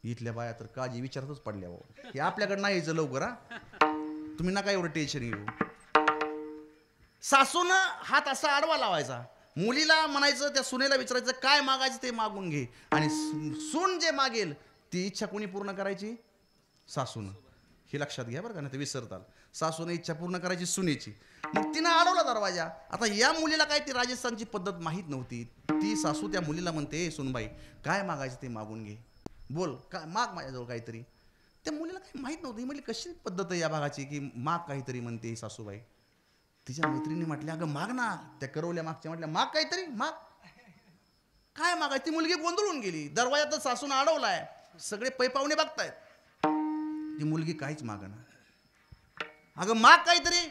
इथल्या बाया तर काळजी विचारतच पडल्या हो. हे आपल्याकडे नाही यायचं लवकर हा. तुम्ही नका एवढं टेन्शन घेऊ. सासूनं हात असा आडवा लावायचा, मुलीला म्हणायचं, त्या सुनेला विचारायचं काय मागायचं ते मागून घे, आणि सून जे मागेल ती इच्छा कोणी पूर्ण करायची? सासूनं. हे लक्षात घ्या बरं का, नाही ते विसरताल. सासूने इच्छा पूर्ण करायची सुनेची. मग तिनं अडवला दरवाजा. आता या मुलीला काय ती राजस्थानची पद्धत माहीत नव्हती. ती सासू त्या मुलीला म्हणते, सुनबाई काय मागायचं ते मागून घे, बोल काय माग माझ्याजवळ काहीतरी. त्या मुलीला काही माहीत नव्हती. म्हणजे कशी पद्धत आहे या भागाची की माग काहीतरी म्हणते सासूबाई. तिच्या मैत्रिणी म्हटल्या अगं माग ना, त्या करवल्या मागच्या म्हटल्या माग काहीतरी, माग काय मागाय. ती मुलगी गोंधळून गेली. दरवाजात सासून अडवलाय, सगळे पै पाहुणे बघतायत. ती मुलगी काहीच मागना. अगं माग काहीतरी.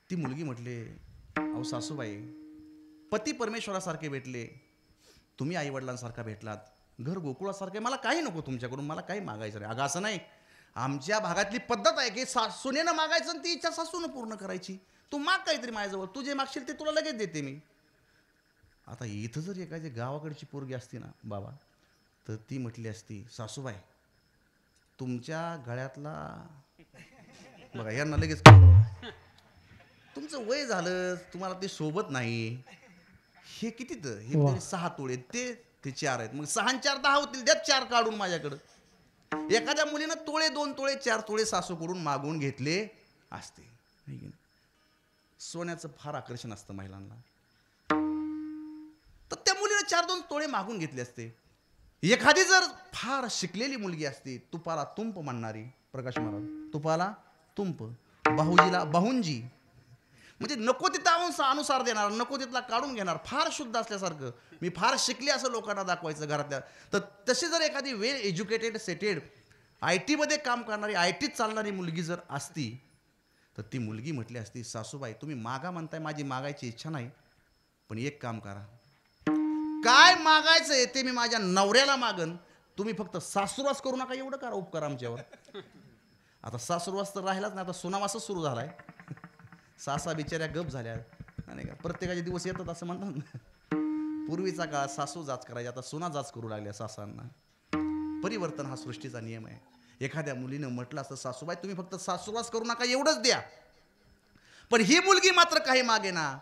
ती मुलगी म्हटले अहो सासूबाई, पती परमेश्वरासारखे भेटले, तुम्ही आई वडिलांसारखा भेटलात, घर गोकुळासारखे, मला काही नको तुमच्याकडून, मला काही मागायचं नाही. अगं असं नाही, आमच्या भागातली पद्धत आहे की सुनेनं मागायचं आणि ती इच्छा सासूनं पूर्ण करायची. तू माग काहीतरी माझ्याजवळ, तू जे मागशील ते तुला लगेच देते मी. आता इथं जर एखादी गावाकडची पोरगी असती ना बाबा, तर ती म्हटली असती सासूबाई तुमच्या गळ्यातला, बघा यांना लगेच तुमचं वय झालं, तुम्हाला ते सोबत नाही, हे किती तर हे तरी 6 तोळे, ते 4 आहेत, मग 6 आणि 4 10 होतील, द्या 4 काढून माझ्याकडं. एखाद्या मुलीनं तोळे 2 तोळे 4 तोळे सासूकडून मागून घेतले असते. सोन्याचं फार आकर्षण असतं महिलांना. तर त्या मुलीनं 4-2 तोळे मागून घेतले असते. एखादी जर फार शिकलेली मुलगी असती, तुपाला तुंप म्हणणारी, प्रकाश महाराज तुपाला तुंप, बाहुजीला बाहुंजी, म्हणजे नको तिथं अनुसार देणार, नको तिथला काढून घेणार, फार शुद्ध असल्यासारखं, मी फार शिकले असं लोकांना दाखवायचं घरातल्या. तर तशी जर एखादी वेल एज्युकेटेड सेटेड IT मध्ये काम करणारी, ITत चालणारी मुलगी जर असती, तर ती मुलगी म्हटली असती सासूबाई तुम्ही मागा म्हणताय, माझी मागायची इच्छा नाही, पण एक काम करा, काय मागायचंय ते मी माझ्या नवऱ्याला मागन, तुम्ही फक्त सासूरवास करू नका, एवढं करा उपकार आमच्यावर. आता सासूरवास तर राहिलाच नाही, आता सुनावासच सुरू झालाय. सासा बिचाऱ्या गप झाल्या नाही का, प्रत्येकाचे दिवस येतात असं म्हणतात ना. पूर्वीचा काळ सासू जाच करायची, आता सुना जाच करू लागल्या सासांना. परिवर्तन हा सृष्टीचा नियम आहे. एखाद्या मुलीनं म्हटलं असतं सासूबाई तुम्ही फक्त सासूरवास करू नका, एवढंच द्या, पण ही मुलगी मात्र काही मागे ना.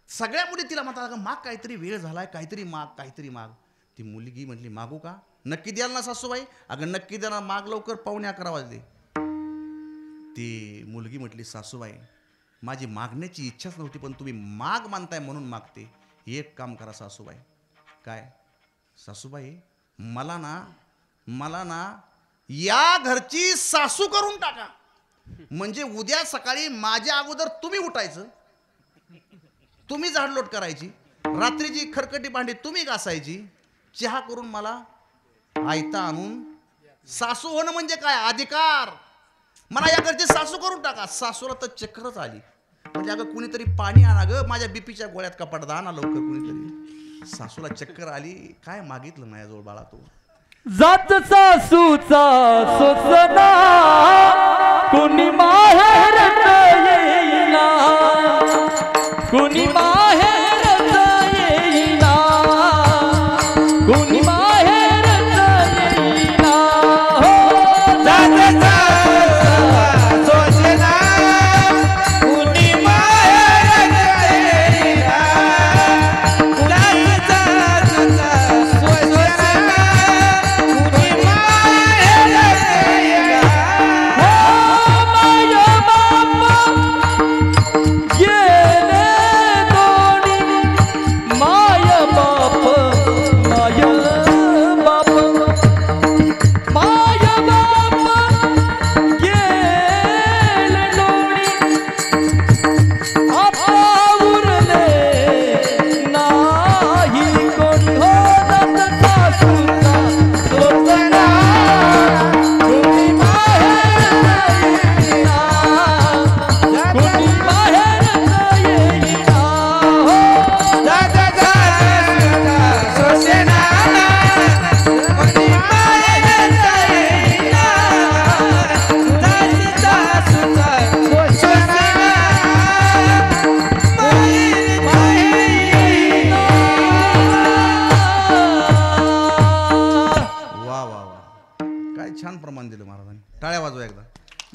सगळ्या मुली तिला म्हणतात अगं माग काहीतरी, वेळ झालाय, काहीतरी माग, काहीतरी माग. ती मुलगी म्हटली मागू का, नक्की द्याल ना सासूबाई, अगं नक्की द्या ना, माग लवकर, 11:15 वाजले. ती मुलगी म्हटली सासूबाई माझी मागण्याची इच्छाच नव्हती, पण तुम्ही माग मानताय म्हणून मागते. एक काम करा सासूबाई. काय सासूबाई, मला ना या घरची सासू करून टाका, म्हणजे उद्या सकाळी माझ्या अगोदर तुम्ही उठायचं, तुम्ही झाडलोट करायची, रात्रीची खरकटी भांडी तुम्ही घासायची, चहा करून मला आयता आणून. सासू होणं म्हणजे काय अधिकार, मला या घरची सासू करून टाका. सासूला तर चक्करच आली, म्हणजे अगं कुणीतरी पाणी आणा ग, माझ्या बीपीच्या गोळ्यात कपाटात आणा लवकर कुणीतरी. सासूला चक्कर आली, काय मागितलं माझ्याजवळ बाळा तू. जात सासूचा सोसना कुणी माहेर येईना, कुणी माहेर येईना, कुणी माहेर येईना. हो जात सोसना कुणी माहेर येईना, जात सोसना कुणी माहेर येईना. हो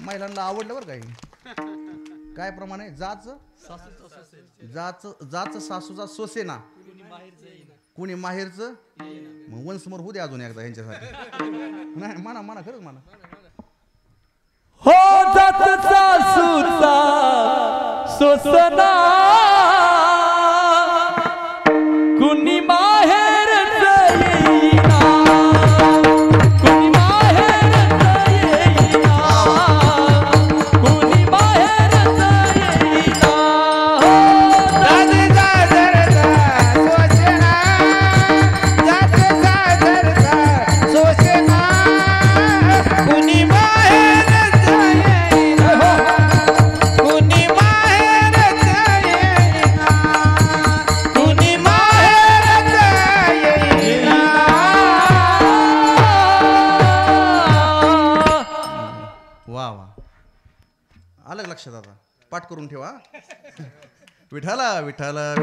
महिलांना आवडलं बरं काही काय प्रमाण आहे जाच सासूचा सोसेना कुणी माहेरचं मग वंसमोर होऊ दे अजून एकदा यांच्यासाठी नाही म्हणा म्हणा खरंच म्हणा हो जात सासूचा सोसना कुणी माहेरच येईना कुणी माहेरच येईना कुणी माहेरच येईना जात सासरचा सोसना जात सासरचा सोसना कुणी माहेरच येईना कुणी माहेरच येईना कुणी माहेरच येईना वा वा आलं का लक्षात आता पाठ करून ठेवा विठाला विठाला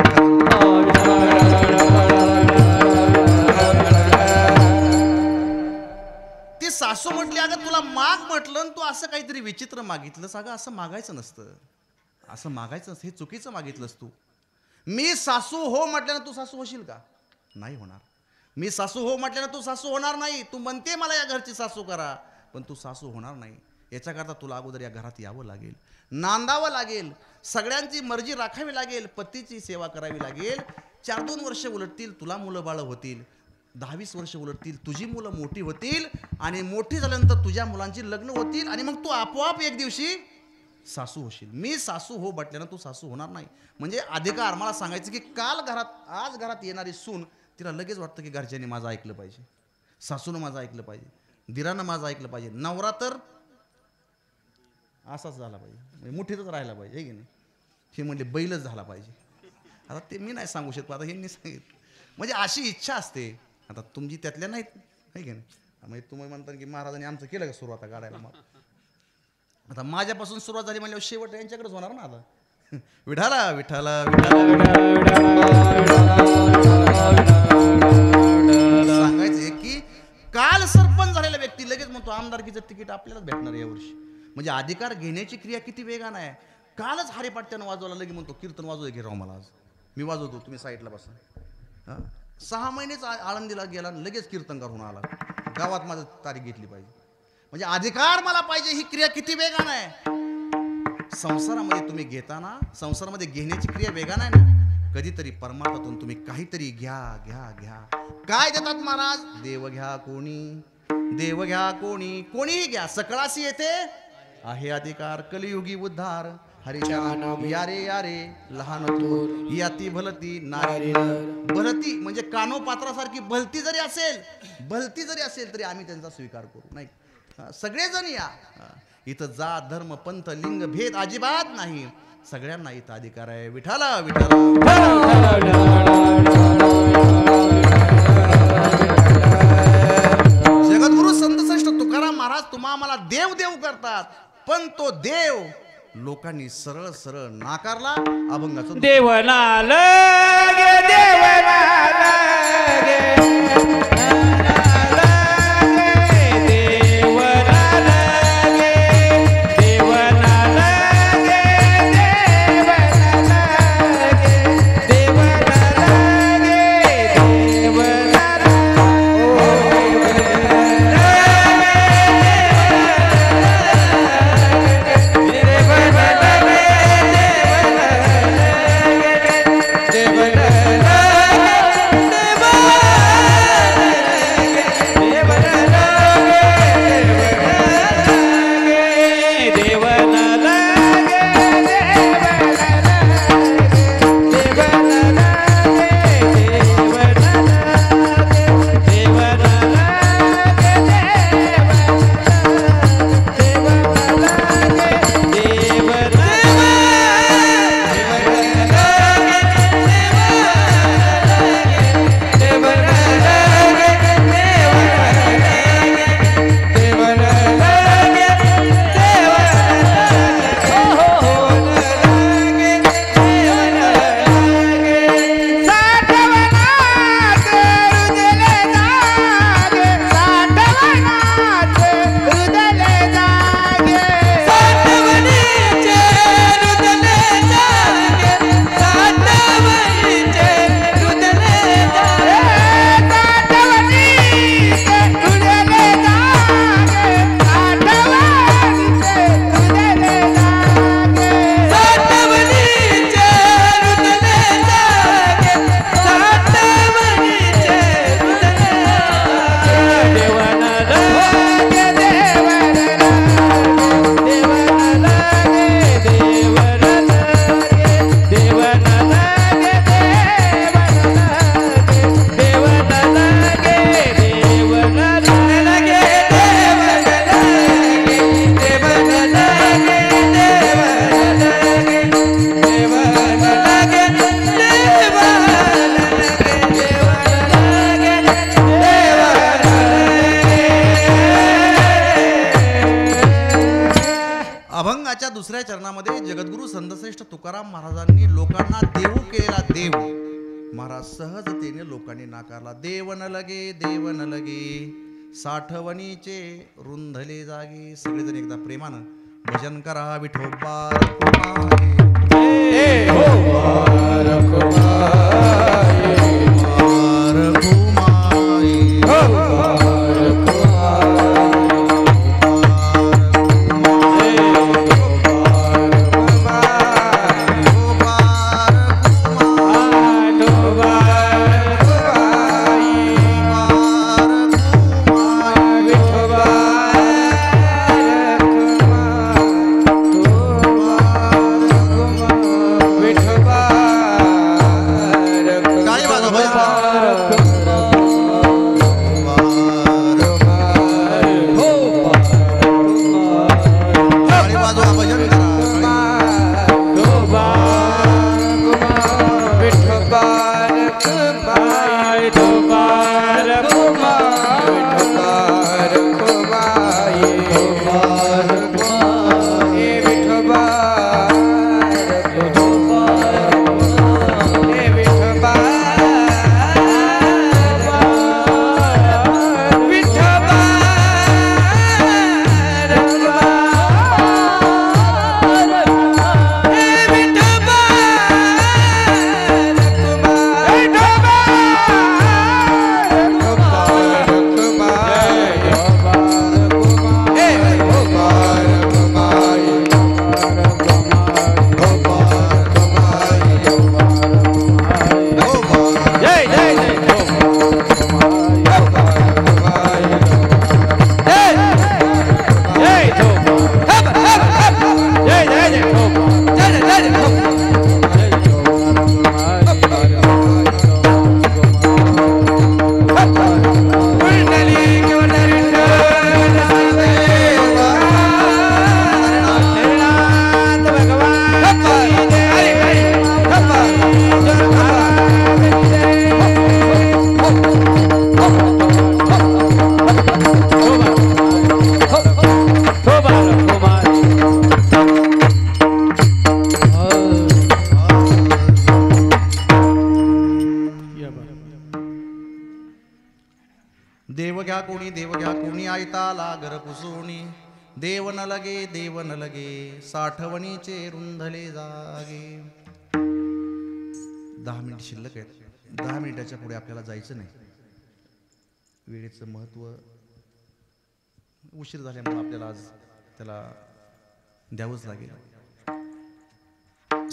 ती सासू म्हटली अगं तुला माग म्हटलं आणि तू असं काहीतरी विचित्र मागितलंस अगं असं मागायचं नसतं असं मागायचं नसतं हे चुकीचं मागितलंस तू मी सासू हो म्हटल्यानं तू सासू होशील का नाही होणार मी सासू हो म्हटल्यानं तू सासू होणार नाही तू म्हणते मला या घरची सासू करा पण तू सासू होणार नाही याच्याकरता तुला अगोदर या घरात यावं लागेल नांदावं लागेल सगळ्यांची मर्जी राखावी लागेल पतीची सेवा करावी लागेल 4-2 वर्ष उलटतील तुला मुलं बाळ होतील 10-20 वर्ष उलटतील तुझी मुलं मोठी होतील आणि मोठी झाल्यानंतर तुझ्या मुलांची लग्न होतील आणि मग तू आपोआप एक दिवशी सासू होशील मी सासू हो म्हटल्यानं तू सासू होणार नाही म्हणजे अधिकार मला सांगायचं की काल घरात आज घरात येणारी सून तिला लगेच वाटतं की घरच्यांनी माझं ऐकलं पाहिजे सासूनं माझं ऐकलं पाहिजे दिरानं माझं ऐकलं पाहिजे नवरा तर असाच झाला पाहिजे म्हणजे मुठीतच राहायला पाहिजे हे की नाही हे म्हणले बैलच झाला पाहिजे आता ते मी नाही सांगू शकतो आता हे सांगितलं म्हणजे अशी इच्छा असते आता तुमची त्यातल्या नाहीत आहे की नाही म्हणजे तुम्ही म्हणता की महाराजांनी आमचं केलं का सुरुवात काढायला मग आता माझ्यापासून सुरुवात झाली म्हणल्यावर शेवट यांच्याकडेच होणार ना आता विठाला विठाला सांगायचंय की काल सरपंच झालेला व्यक्ती लगेच म्हणतो आमदारकीचं तिकीट आपल्यालाच भेटणार यावर्षी म्हणजे अधिकार घेण्याची क्रिया किती वेगानं आहे कालच हरिपाट्यानं वाजवला लगे म्हणतो कीर्तन वाजवू घे राव मला आज मी वाजवतो तुम्ही साईडला बसा 6 महिनेच आळंदीला गेला लगेच कीर्तनकार होऊन आला गावात माझं तारीख घेतली पाहिजे म्हणजे अधिकार मला पाहिजे ही क्रिया किती वेगानं आहे संसारामध्ये तुम्ही घेताना संसारामध्ये घेण्याची क्रिया वेगानं आहे ना कधीतरी परमार्थातून तुम्ही काहीतरी घ्या घ्या घ्या काय देतात महाराज देव घ्या कोणी कोणीही घ्या सकळाशी येते आहे अधिकार कलियुगी उद्धार हरिच्या नाम यारे यारे लहान थोर याती भलती नारी भलती म्हणजे कानोपात्रासारखी भलती जरी असेल तरी आम्ही त्यांचा स्वीकार करू नाही सगळेजण या इथं जात धर्म पंथ लिंग भेद अजिबात नाही सगळ्यांना इथं अधिकार आहे विठाला जगद्गुरु संत श्रेष्ठ तुकाराम महाराज तुम्हा आम्हाला देव देव करतात पण तो देव लोकांनी सरळ सरळ नाकारला अभंगाचं देवना लगे देवना लगे अभंगाच्या दुसऱ्या चरणामध्ये जगद्गुरु संतश्रेष्ठ तुकाराम महाराजांनी लोकांना देव केलेला देव महाराज सहजतेने लोकांनी नाकारला. देव न लगे साठवणीचे रुंधले जागे. सगळेजण एकदा प्रेमानं भजन करा. विठोबा देव घ्या कोणी आयताला घर पुसोणी. देव न लगे साठवणीचे रुंधले जागे. 10 मिनिट शिल्लक आहेत. 10 मिनिटाच्या पुढे आपल्याला जायचं नाही. वेळेचं महत्व उशीर झाल्यामुळे आपल्याला आज त्याला द्यावंच लागेल.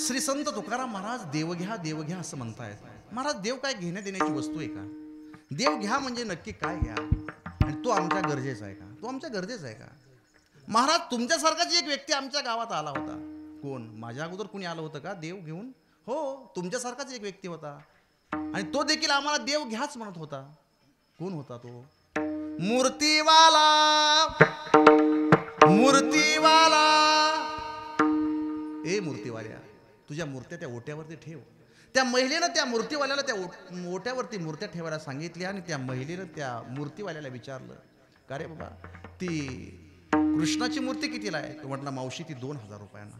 श्री संत तुकाराम महाराज देव घ्या असं म्हणतायत. महाराज देव काय घेण्या देण्याची वस्तू आहे का? देव घ्या म्हणजे नक्की काय घ्या आणि तो आमच्या गरजेचा आहे का? तो आमच्या गरजेचा आहे का? महाराज तुमच्यासारखाच एक व्यक्ती आमच्या गावात आला होता. कोण? माझ्या अगोदर कुणी आलं होतं का देव घेऊन? हो, तुमच्यासारखाच एक व्यक्ती होता आणि तो देखील आम्हाला देव घ्याच म्हणत होता. कोण होता तो? मूर्तीवाला. ए मूर्तीवाल्या, तुझ्या मूर्त्या त्या ओट्यावरती ठेव. त्या महिलेनं त्या मूर्तीवाल्याला त्या ओट्यावरती मूर्त्या ठेवायला सांगितल्या आणि त्या महिलेनं त्या मूर्तीवाल्याला विचारलं, का रे बाबा ती कृष्णाची मूर्ती कितीला आहे? तो म्हटला मावशी ती 2000 रुपयांना.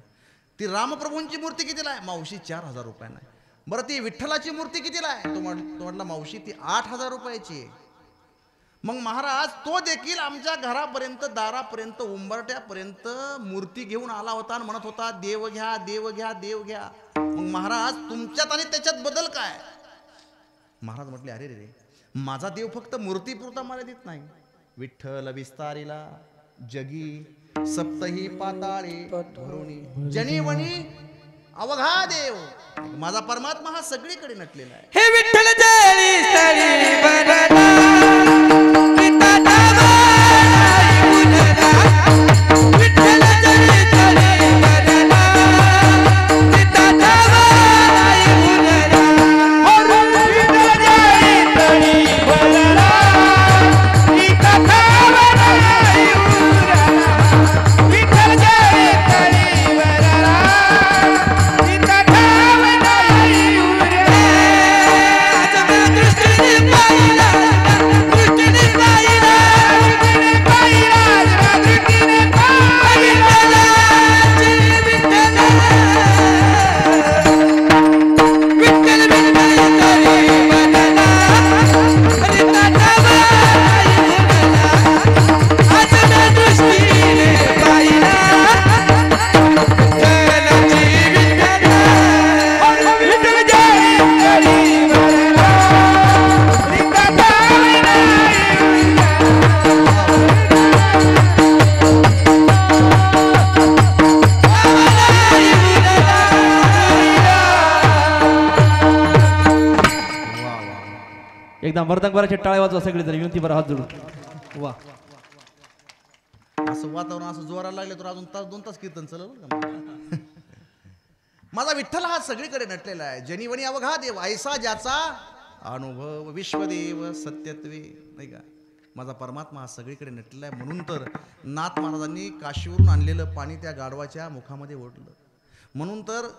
ती रामप्रभूंची मूर्ती कितीला आहे? मावशी 4000 रुपयांना. बरं ती विठ्ठलाची मूर्ती कितीला आहे? तो म्हटला मावशी ती 8000 रुपयाची आहे. मग महाराज तो देखील आमच्या घरापर्यंत दारापर्यंत उंबरट्यापर्यंत मूर्ती घेऊन आला होता आणि म्हणत होता देव घ्या देव घ्या देव घ्या. मग महाराज तुमच्यात आणि त्याच्यात बदल काय? महाराज म्हटले अरे रे माझा देव फक्त मूर्तीपुरता मर्यादित नाही. विठ्ठल विस्तारिला जगी सप्तही पाताळे धरुणी जनीवणी अवघा देव. माझा परमात्मा हा सगळीकडे नटलेला आहे. हे विठ्ठल जळी स्थळी बरला Bye. एकदा मर्दंगवराचे टाळे वाजवा सगळे जण विनंती बरं हात जोडून वा असं वातावरण असं जोराला लागले तर अजून तास 2 तास कीर्तन चाललं बरं का. माझा विठ्ठल हा सगळीकडे नटलेला आहे. जनिवणी अवघा देव ऐसा ज्याचा अनुभव विश्वदेव सत्यत्वे, नाही का. माझा परमात्मा हा सगळीकडे नटलेला आहे. म्हणून तर नाथ महाराजांनी काशीवरून आणलेलं पाणी त्या गाढवाच्या मुखामध्ये ओढलं. म्हणून तर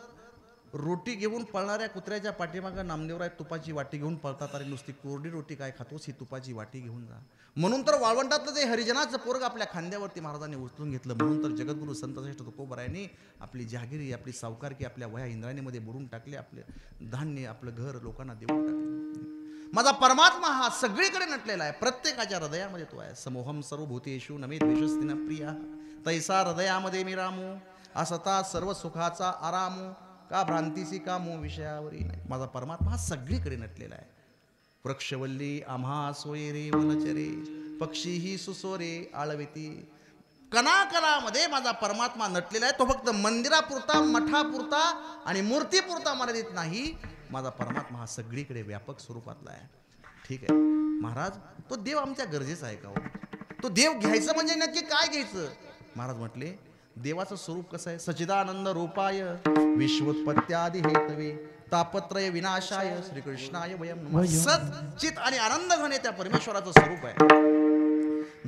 रोटी घेऊन पळणाऱ्या कुत्र्याच्या पाठीमागं नामदेवराय तुपाची वाटी घेऊन पळतात. अरे नुसती कोरडी रोटी काय खातोस, ही तुपाची वाटी घेऊन जा. म्हणून तर वाळवंटातलं जे हरिजनाचं पोरग आपल्या खांद्यावरती महाराजांनी उचलून घेतलं. म्हणून तर जगद्गुरु संतश्रेष्ठ तुकोबरायांनी आपली जहागिरी, आपली सावकारकी आपल्या वया इंद्रायणीमध्ये बुडून टाकले. आपले धान्य, आपलं घर लोकांना देऊन टाकले. माझा परमात्मा हा सगळीकडे नटलेला आहे. प्रत्येकाच्या हृदयामध्ये तो आहे. समोहम सर्वभूतेषु नमे द्वेषस्ति न प्रिया, तैसा हृदयामध्ये मी रामू, असता सर्व सुखाचा आरामू, का भ्रांतीसी कामो विषयावरी नाही. माझा परमात्मा हा सगळीकडे नटलेला आहे. वृक्षवल्ली आम्हा सोये रे वनचरे, पक्षीही सुसोरे आळविती. कणाकणामध्ये माझा परमात्मा नटलेला आहे. तो फक्त मंदिरापुरता, मठापुरता आणि मूर्तीपुरता मर्यादित नाही. माझा परमात्मा हा सगळीकडे व्यापक स्वरूपातला आहे. ठीक आहे महाराज, तो देव आमच्या गरजेचा आहे का हो? तो देव घ्यायचं म्हणजे नक्की काय घ्यायचं? महाराज म्हटले देवाचं स्वरूप कसं आहे? सच्चिदानंद रूपाय विश्वोत्पत्त्यादि हेतवे तापत्रय विनाशाय श्रीकृष्णाय वयम नमः. सत चित आणि आनंद घने त्या परमेश्वराचं स्वरूप आहे.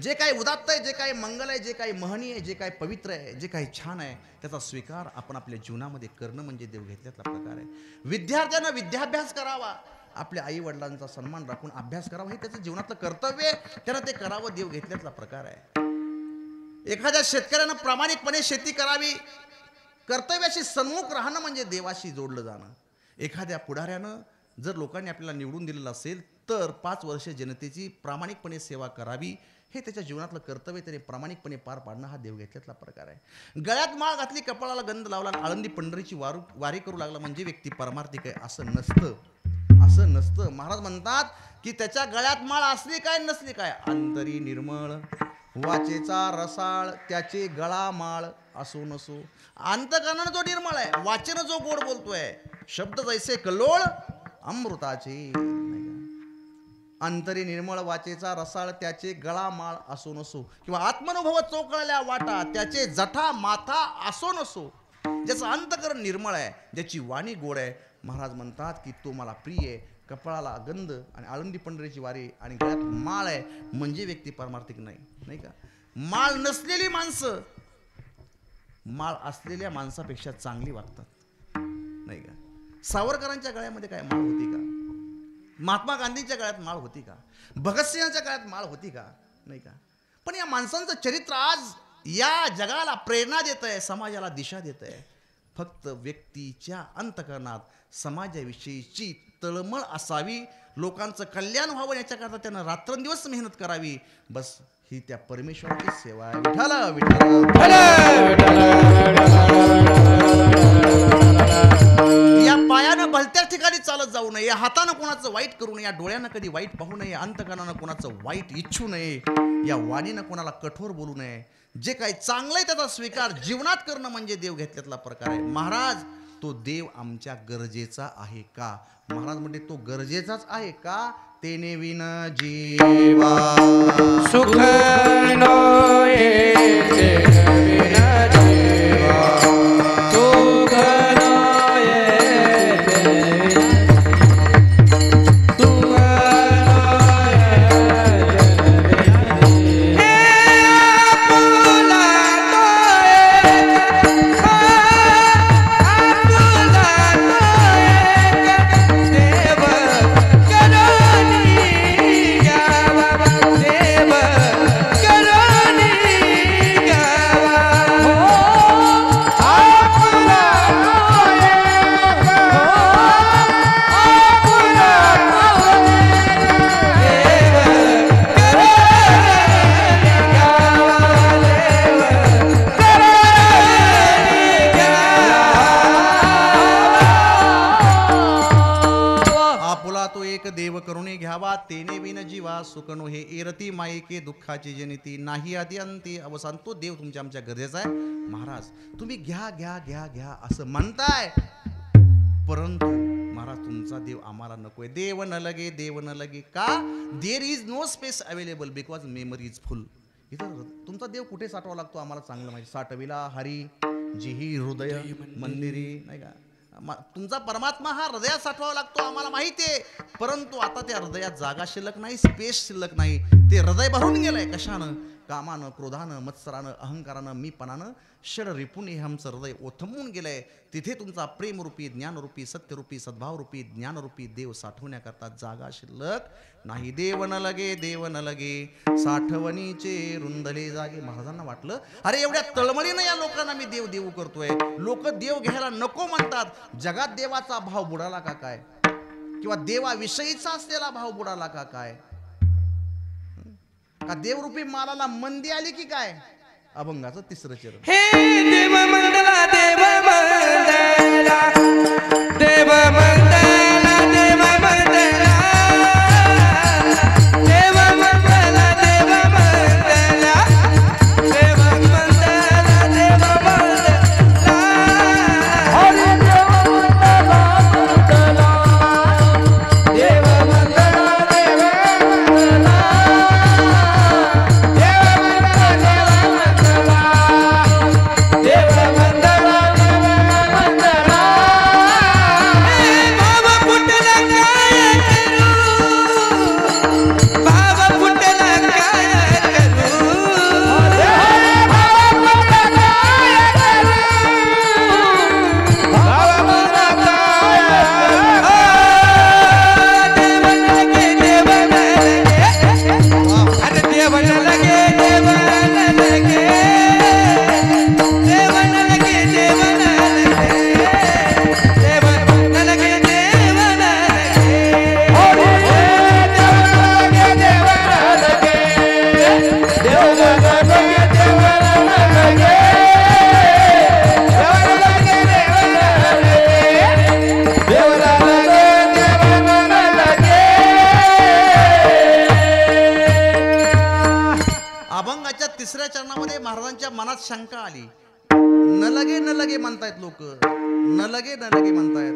जे काही उदात्त आहे, जे काही मंगल आहे, जे काही महनीय आहे, जे काही पवित्र आहे, जे काही छान आहे, त्याचा स्वीकार आपण आपल्या जीवनामध्ये करणं म्हणजे देव घेतल्यातला प्रकार आहे. विद्यार्थ्यांना विद्याभ्यास करावा, आपल्या आई वडिलांचा सन्मान राखून अभ्यास करावा, हे त्याचं जीवनातलं कर्तव्य आहे. त्यानं ते करावं देव घेतल्यातला प्रकार आहे. एखाद्या शेतकऱ्यानं प्रामाणिकपणे शेती करावी, कर्तव्याशी सन्मुख राहणं म्हणजे देवाशी जोडलं जाणं. एखाद्या पुढाऱ्यानं जर लोकांनी आपल्याला निवडून दिलेलं असेल तर 5 वर्ष जनतेची प्रामाणिकपणे सेवा करावी, हे त्याच्या जीवनातलं कर्तव्य त्याने प्रामाणिकपणे पार पाडणं हा देव घेतल्यातला प्रकार आहे. गळ्यात माळ घातली, कपाळाला गंध लावला, आळंदी पंढरीची वारी करू लागला म्हणजे व्यक्ती परमार्थिक आहे असं नसतं. असं नसतं. महाराज म्हणतात की त्याच्या गळ्यात माळ असली काय नसली काय, अंतरी निर्मळ वाचेचा रसाळ त्याचे गळा माळ असो नसो. अंतकरणानं जो निर्मळ आहे, वाचन जो गोड बोलतोय, शब्द जैसे कल्लोळ अमृताचे. अंतरी निर्मळ वाचेचा रसाळ त्याचे गळा माळ असो नसो, किंवा आत्मनुभव चोकळल्या वाटा त्याचे जठा माथा असो नसो. ज्याचं अंतकरण निर्मळ आहे, ज्याची वाणी गोड आहे, महाराज म्हणतात की तो मला प्रिय आहे. कपाळाला गंध आणि आळंदी पंढरीची वारी आणि गळ्यात माळ आहे म्हणजे व्यक्ती परमार्थिक नाही, नाही का. माळ नसलेली माणसं माळ असलेल्या माणसापेक्षा चांगली वागतात, नाही का. सावरकरांच्या गळ्यामध्ये काय माळ होती का? महात्मा गांधींच्या गळ्यात माळ होती का? भगतसिंहांच्या गळ्यात माळ होती का? नाही का. पण या माणसांचं चरित्र आज या जगाला प्रेरणा देत आहे, समाजाला दिशा देत आहे. फक्त व्यक्तीच्या अंतकरणात समाजाविषयीची तळमळ असावी, लोकांचं कल्याण व्हावं याच्याकरता त्यानं रात्रंदिवस मेहनत करावी. बस ही त्या परमेश्वराची सेवा आहे. विठाला विठाला या पायानं भलत्याच ठिकाणी चालत जाऊ नये, या हातानं कोणाचं वाईट करू नये, या डोळ्यानं कधी वाईट पाहू नये, अंतकरणानं कोणाचं वाईट इच्छू नये, या वाणीनं कोणाला कठोर बोलू नये. जे काही चांगलं आहे त्याचा स्वीकार जीवनात करणं म्हणजे देव घेतल्यातला प्रकार आहे. महाराज तो देव आमच्या गरजेचा आहे का? महाराज म्हणते तो गरजेचाच आहे का? तेने विन जीवा सुख नये, तेने विन जीवा सुख नये, तेने सुख तेने विन जीवा सुकनो हे एरती मायके दुःखाची जनिती नाही आधी अंती अवसान. तो देव तुमच्या आमच्या गरजेचा आहे. महाराज तुम्ही घ्या घ्या घ्या घ्या असं म्हणताय, परंतु महाराज तुमचा देव आम्हाला नकोय. देव न लगे, देव न लगे. का? There is no space available because memory is full. इथं तुमचा देव कुठे साठवा लागतो आम्हाला चांगलं माहिती. साठविला हरी जिही हृदय मंदिरी, नाही का? तुमचा परमात्मा हा हृदयात साठवावा लागतो आम्हाला माहिती आहे. परंतु आता त्या हृदयात जागा शिल्लक नाही, स्पेस शिल्लक नाही. ते हृदय भरून गेलंय कशानं? कामानं, क्रोधानं, मत्सरानं, अहंकारानं, मीपणानं, षड रिपुणी हे आमचं हृदय ओथंबून गेलंय. तिथे तुमचा प्रेमरूपी, ज्ञानरूपी, सत्यरूपी, सद्भावरूपी, ज्ञानरूपी देव साठवण्याकरता जागा शिल्लक नाही. देव न लगे, देव न लगे, साठवणीचे रुंदले जागे. महाराजांना वाटलं अरे एवढ्या तळमळीनं या लोकांना मी देव देऊ करतोय, लोक देव घ्यायला नको म्हणतात, जगात देवाचा भाव बुडाला का काय? किंवा देवाविषयीचा असलेला भाव बुडाला का काय? का देवरूपी मालाला मंदी आली की काय? अभंगाचं तिसरं चरण. हे देव मंडला, देव मंडला, देव मंडला, देव मंडला, देव मंडला, देव मंडला, देव मंडला, देव मंडला, हरि देव मंडला, मंडला, देव मंडला, देव मंडला, तिसऱ्या चरणामध्ये महाराजांच्या मनात शंका आली. न लगे न लगे म्हणतायत लोक, न लगे न लगे म्हणतायत.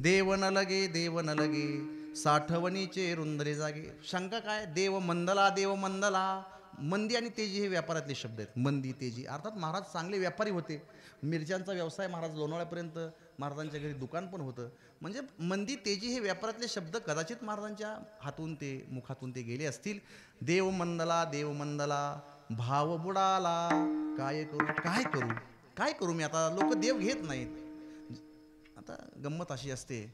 देव न लगे, देव न लगे, साठवणीचे रुंदले जागे. शंका काय? देव मंदला, देव मंदला. मंदी आणि तेजी हे व्यापारातले शब्द आहेत. मंदी, तेजी. अर्थात महाराज चांगले व्यापारी होते. मिरच्यांचा व्यवसाय महाराज लोणावळ्यापर्यंत महाराजांच्या घरी दुकान पण होतं. म्हणजे मंदी, तेजी हे व्यापारातले शब्द कदाचित महाराजांच्या हातून ते मुखातून ते गेले असतील. देव मंदला, देव मंदला, भाव बुडाला, काय करू, काय करू, काय करू मी आता? लोक देव घेत नाहीत. आता गंमत अशी असते,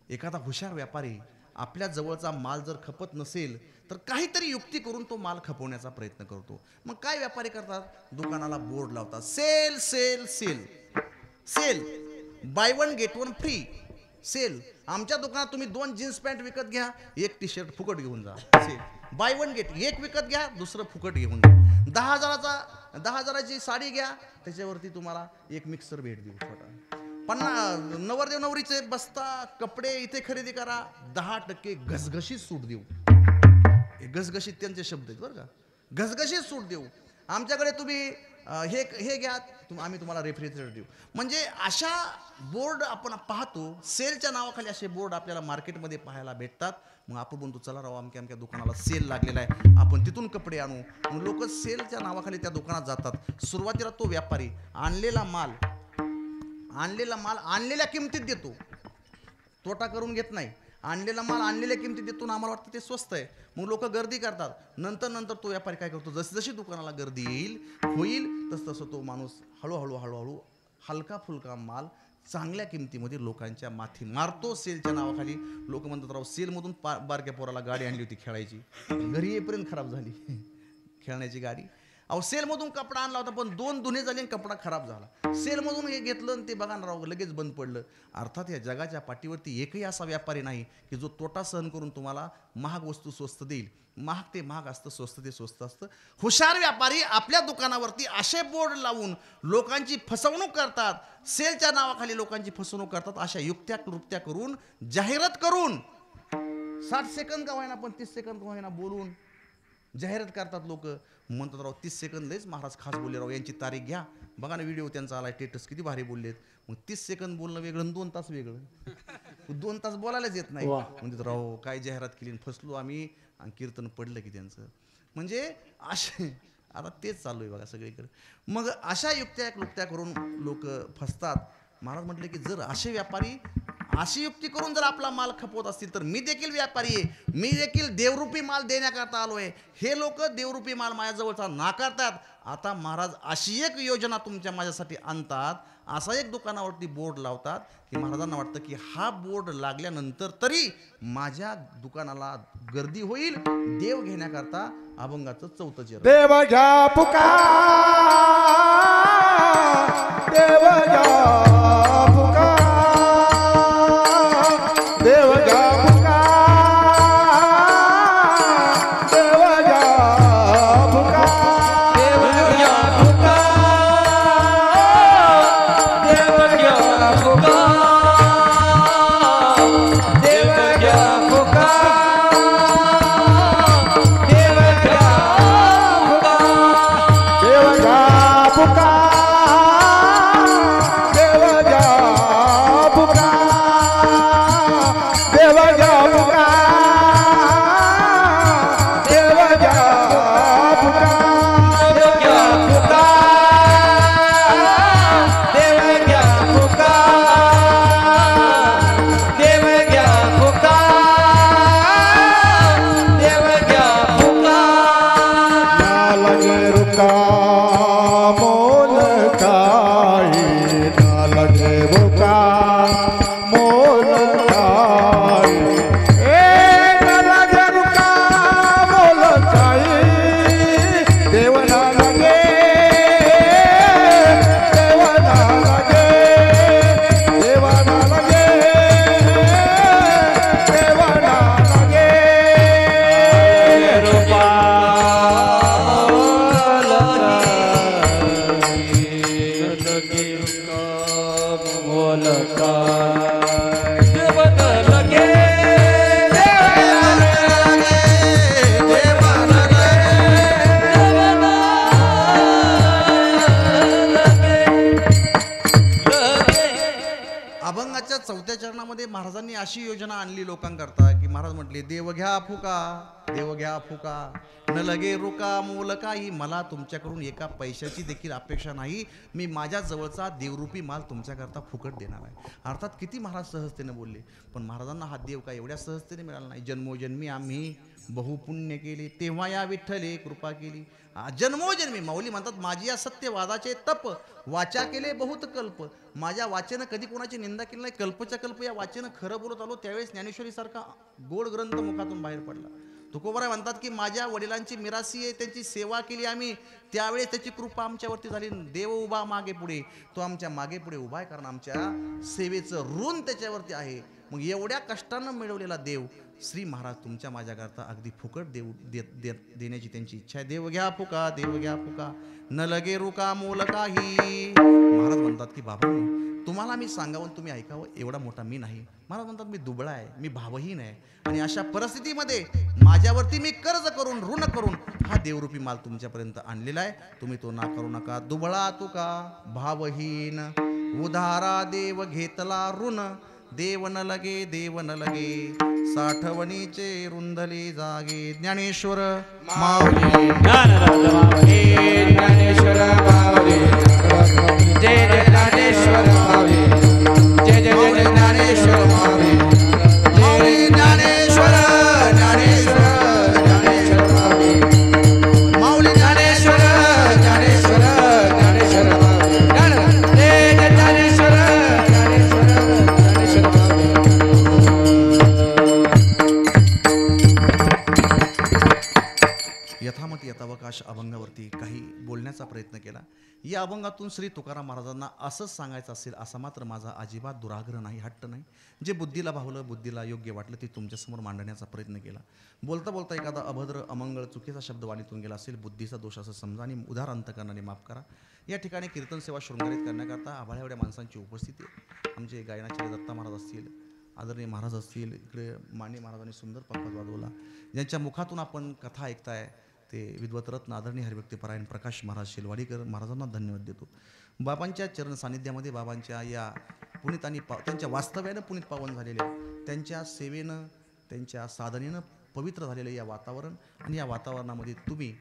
एखादा हुशार व्यापारी आपल्या जवळचा माल जर खपत नसेल तर काहीतरी युक्ती करून तो माल खपवण्याचा प्रयत्न करतो. मग काय व्यापारी करतात? दुकानाला बोर्ड लावतात, sale sale sale sale, buy one get one free sale. आमच्या दुकानात तुम्ही 2 जीन्स पॅन्ट विकत घ्या, 1 टी शर्ट फुकट घेऊन जा. सेल, बाय वन गेट, 1 विकत घ्या, दुसरं फुकट घेऊन जा. 10,000ची साडी घ्या, त्याच्यावरती तुम्हाला 1 मिक्सर भेट देऊ छोटा. 50 नवरदेव नवरीचे बस्ता कपडे इथे खरेदी करा, 10% घसघशीत सूट देऊ. घसघशीत त्यांचे शब्द आहेत बरं का. घसघशीत सूट देऊ. आमच्याकडे तुम्ही हे घ्या, आम्ही तुम्हाला रेफ्रिजरेटर देऊ. म्हणजे अशा बोर्ड आपण पाहतो, सेलच्या नावाखाली असे बोर्ड आपल्याला मार्केटमध्ये पाहायला भेटतात. मग आपण म्हणतो चला राव, अमक्या अमक्या दुकानाला सेल लागलेला आहे, आपण तिथून कपडे आणू. मग लोक सेलच्या नावाखाली त्या दुकानात जातात. सुरुवातीला तो व्यापारी आणलेला माल आणलेल्या किमतीत देतो, तोटा करून घेत नाही. आणलेला माल आणलेल्या किमतीत देतो, आम्हाला वाटतं ते स्वस्त आहे. मग लोक गर्दी करतात. नंतर तो व्यापारी काय करतो, जशी दुकानाला गर्दी होईल तसं तो माणूस हळूहळू हलका फुलका माल चांगल्या किमतीमध्ये लोकांच्या माथी मारतो. सेलच्या नावाखाली लोक म्हणतात राव, सेलमधून बारक्या पोराला गाडी आणली होती खेळायची, घरी येईपर्यंत खराब झाली खेळण्याची गाडी. अहो सेलमधून कपडा आणला होता, पण 2 धुणे झाले आणि कपडा खराब झाला. सेलमधून हे घेतलं आणि ते बघा ना राव, लगेच बंद पडलं. अर्थात या जगाच्या पाठीवरती एकही असा व्यापारी नाही की जो तोटा सहन करून तुम्हाला महाग वस्तू स्वस्त देईल. महाग ते महाग असतं, स्वस्त ते स्वस्त असतं. हुशार व्यापारी आपल्या दुकानावरती असे बोर्ड लावून लोकांची फसवणूक करतात, सेलच्या नावाखाली लोकांची फसवणूक करतात. अशा युक्त्या कृत्या करून, जाहिरात करून, 60 सेकंद का होईना पण 30 सेकंद का होईना बोलून जाहिरात करतात लोक, म्हणतात राव 30 सेकंद लयच महाराज खास बोलले राव, यांची तारीख घ्या. बघा ना व्हिडिओ त्यांचा आला स्टेटस, किती भारी बोललेत. मग 30 सेकंद बोलणं वेगळं आणि 2 तास वेगळं. 2 तास बोलायलाच येत नाही. म्हणजे राव काय जाहिरात केली, फसलो आम्ही आणि कीर्तन पडलं की त्यांचं. म्हणजे असे आता तेच चालू आहे बघा सगळीकडे. मग अशा युक्त्या करून लोक फसतात. महाराज म्हटले की जर असे व्यापारी अशी युक्ती करून जर आपला माल खपवत असतील तर मी देखील व्यापारी आहे, मी देखील देवरूपी माल देण्याकरता आलोय. हे लोक देवरूपी माल माझ्याजवळचा नाकारतात. आता महाराज अशी एक योजना तुमच्या माझ्यासाठी आणतात, असा एक दुकानावरती बोर्ड लावतात की महाराजांना वाटतं की हा बोर्ड लागल्यानंतर तरी माझ्या दुकानाला गर्दी होईल. देव घेण्याकरता अभंगाचं 4थं चरण. देव घ्या पुकार, देव घ्या पुकार, देव घ्या पुकार, देव घ्या पुकार, देव घ्या पुकार, देव घ्या पुकार, देव घ्या पुकार, देव घ्या पुकार, देव घ्या पुकार, देव घ्या पुकार, देव घ्या पुकार, देव घ्या पुकार. देव घ्या पुकार, देव घ्या पुकार, देव घ्या पुकार. ना लगे रुका मोल काही, ना लगे रुका मोल काही, ना लगे रुका मोल काही, देव ना लगे, देव ना लगे, देव ना लगे, देव ना लगे. अभंगाच्या 4थ्या चरणामध्ये महाराजांनी अशी योजना आणली लोकांकरता की महाराज म्हटले देव घ्या फुका, देव घ्या फुका, न लगे रुका मोल काही. मला तुमच्याकडून एका पैशाची देखील अपेक्षा नाही. मी माझ्या जवळचा देवरूपी माल तुमच्याकरता फुकट देणार आहे. अर्थात किती महाराज सहजतेने बोलले, पण महाराजांना हा देव काय एवढ्या सहजतेने मिळाला नाही. जन्मोजन्मी आम्ही बहुपुण्य केले, तेव्हा या विठ्ठले कृपा केली. जन्मोजन्मी माऊली म्हणतात माझी या सत्यवादाचे तप, वाचा केले बहुत कल्प. माझ्या वाचेनं कधी कोणाची निंदा केली नाही. कल्पच्या कल्प या वाचेनं खरं बोलत आलो. त्यावेळेस ज्ञानेश्वरी सारखा गोड ग्रंथ मुखातून बाहेर पडला. तुकोबाराय म्हणतात की माझ्या वडिलांची मिरासी आहे, त्यांची सेवा केली आम्ही, त्यावेळेस त्याची कृपा आमच्यावरती झाली. देव उभा मागे पुढे, तो आमच्या मागे पुढे उभा आहे, कारण आमच्या सेवेचं ऋण त्याच्यावरती आहे. मग एवढ्या कष्टानं मिळवलेला देव श्री महाराज तुमच्या माझ्याकरता अगदी फुकट देण्याची त्यांची इच्छा आहे. देव घ्या फुका, देव घ्या फुका, न लगे रुका मोल काही. महाराज म्हणतात की बाबा तुम्हाला मी सांगावं तुम्ही ऐकावं एवढा मोठा मी नाही. महाराज म्हणतात मी दुबळा आहे, मी भावहीन आहे, आणि अशा परिस्थितीमध्ये माझ्यावरती मी कर्ज करून ऋण करून हा देवरूपी माल तुमच्यापर्यंत आणलेला आहे. तुम्ही तो ना करू नका. दुबळा तुका भावहीन, उधारा देव घेतला ऋण, देव न लगे, देव न लगे, साठवणीचे रुंधले जागे. ज्ञानेश्वर माऊली, ज्ञानराज माऊली, ज्ञानेश्वर माऊली, जय जय ज्ञानेश्वर माऊली, जय जय जय ज्ञानेश्वर माऊली, माऊली ज्ञानेश्वर, ज्ञानेश्वर, ज्ञानेश्वर माऊली, माऊली ज्ञानेश्वर, ज्ञानेश्वर, ज्ञानेश्वर माऊली, जय जय ज्ञानेश्वर, ज्ञानेश्वर, ज्ञानेश्वर माऊली. यथामत यथावकाश अभंगावरती काही बोलण्याचा प्रयत्न केला. या अभंगातून श्री तुकाराम महाराजांना असंच सांगायचं असेल असा मात्र माझा अजिबात दुराग्रह नाही, हट्ट नाही. जे बुद्धीला भावलं, बुद्धीला योग्य वाटलं ते तुमच्यासमोर मांडण्याचा प्रयत्न केला. बोलता बोलता एखादा अभद्र, अमंगळ, चुकीचा शब्द वाणीतून गेला असेल, बुद्धीचा दोष असं समजा आणि उदार अंतकरणाने माफ करा. या ठिकाणी कीर्तन सेवा शृंगारित करण्याकरता आभाळ्या एवढ्या माणसांची उपस्थिती आहे. आमचे गायनाचार्य दत्ता महाराज असतील, आदरणीय महाराज असतील, इकडे माने महाराजांनी सुंदर पखवाज वाजवला, ज्यांच्या मुखातून आपण कथा ऐकताय. ते विद्वत रत्न आदरणीय हरिभक्तीपरायण प्रकाश महाराज शेलवाडीकर महाराजांना धन्यवाद देतो. बाबांच्या चरण सानिध्यामध्ये बाबांच्या या पुनीत आणि त्यांच्या वास्तव्यानं पुनीत पावन झालेले, त्यांच्या सेवेनं त्यांच्या साधनेनं पवित्र झालेलं या वातावरण आणि या वातावरणामध्ये तुम्ही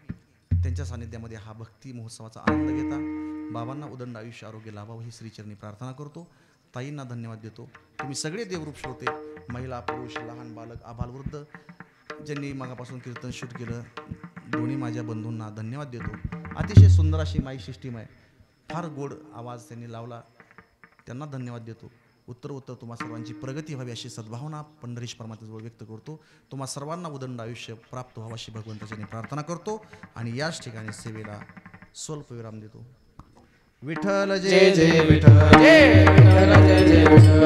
त्यांच्या सानिध्यामध्ये हा भक्ती महोत्सवाचा आनंद घेता. बाबांना उदंड आयुष्य आरोग्य लाभावं ही श्रीचरणी प्रार्थना करतो. ताईंना धन्यवाद देतो. तुम्ही सगळे देवरूप श्रोते, महिला पुरुष लहान बालक आबालवृद्ध ज्यांनी मागापासून कीर्तन शूट केलं, दोन्ही माझ्या बंधूंना धन्यवाद देतो. अतिशय सुंदर अशी माई सिस्टीम आहे, फार गोड आवाज त्यांनी लावला, त्यांना धन्यवाद देतो. उत्तर तुम्हा सर्वांची प्रगती व्हावी अशी सद्भावना पंढरीश परमात्म्याजवळ व्यक्त करतो. तुम्हा सर्वांना उदंड आयुष्य प्राप्त व्हावं अशी भगवंताच्याने प्रार्थना करतो आणि याच ठिकाणी सेवेला स्वल्पविराम देतो. विठ्ठल जय जय विठ्ठल जय विठ्ठल जय जय विठ्ठल.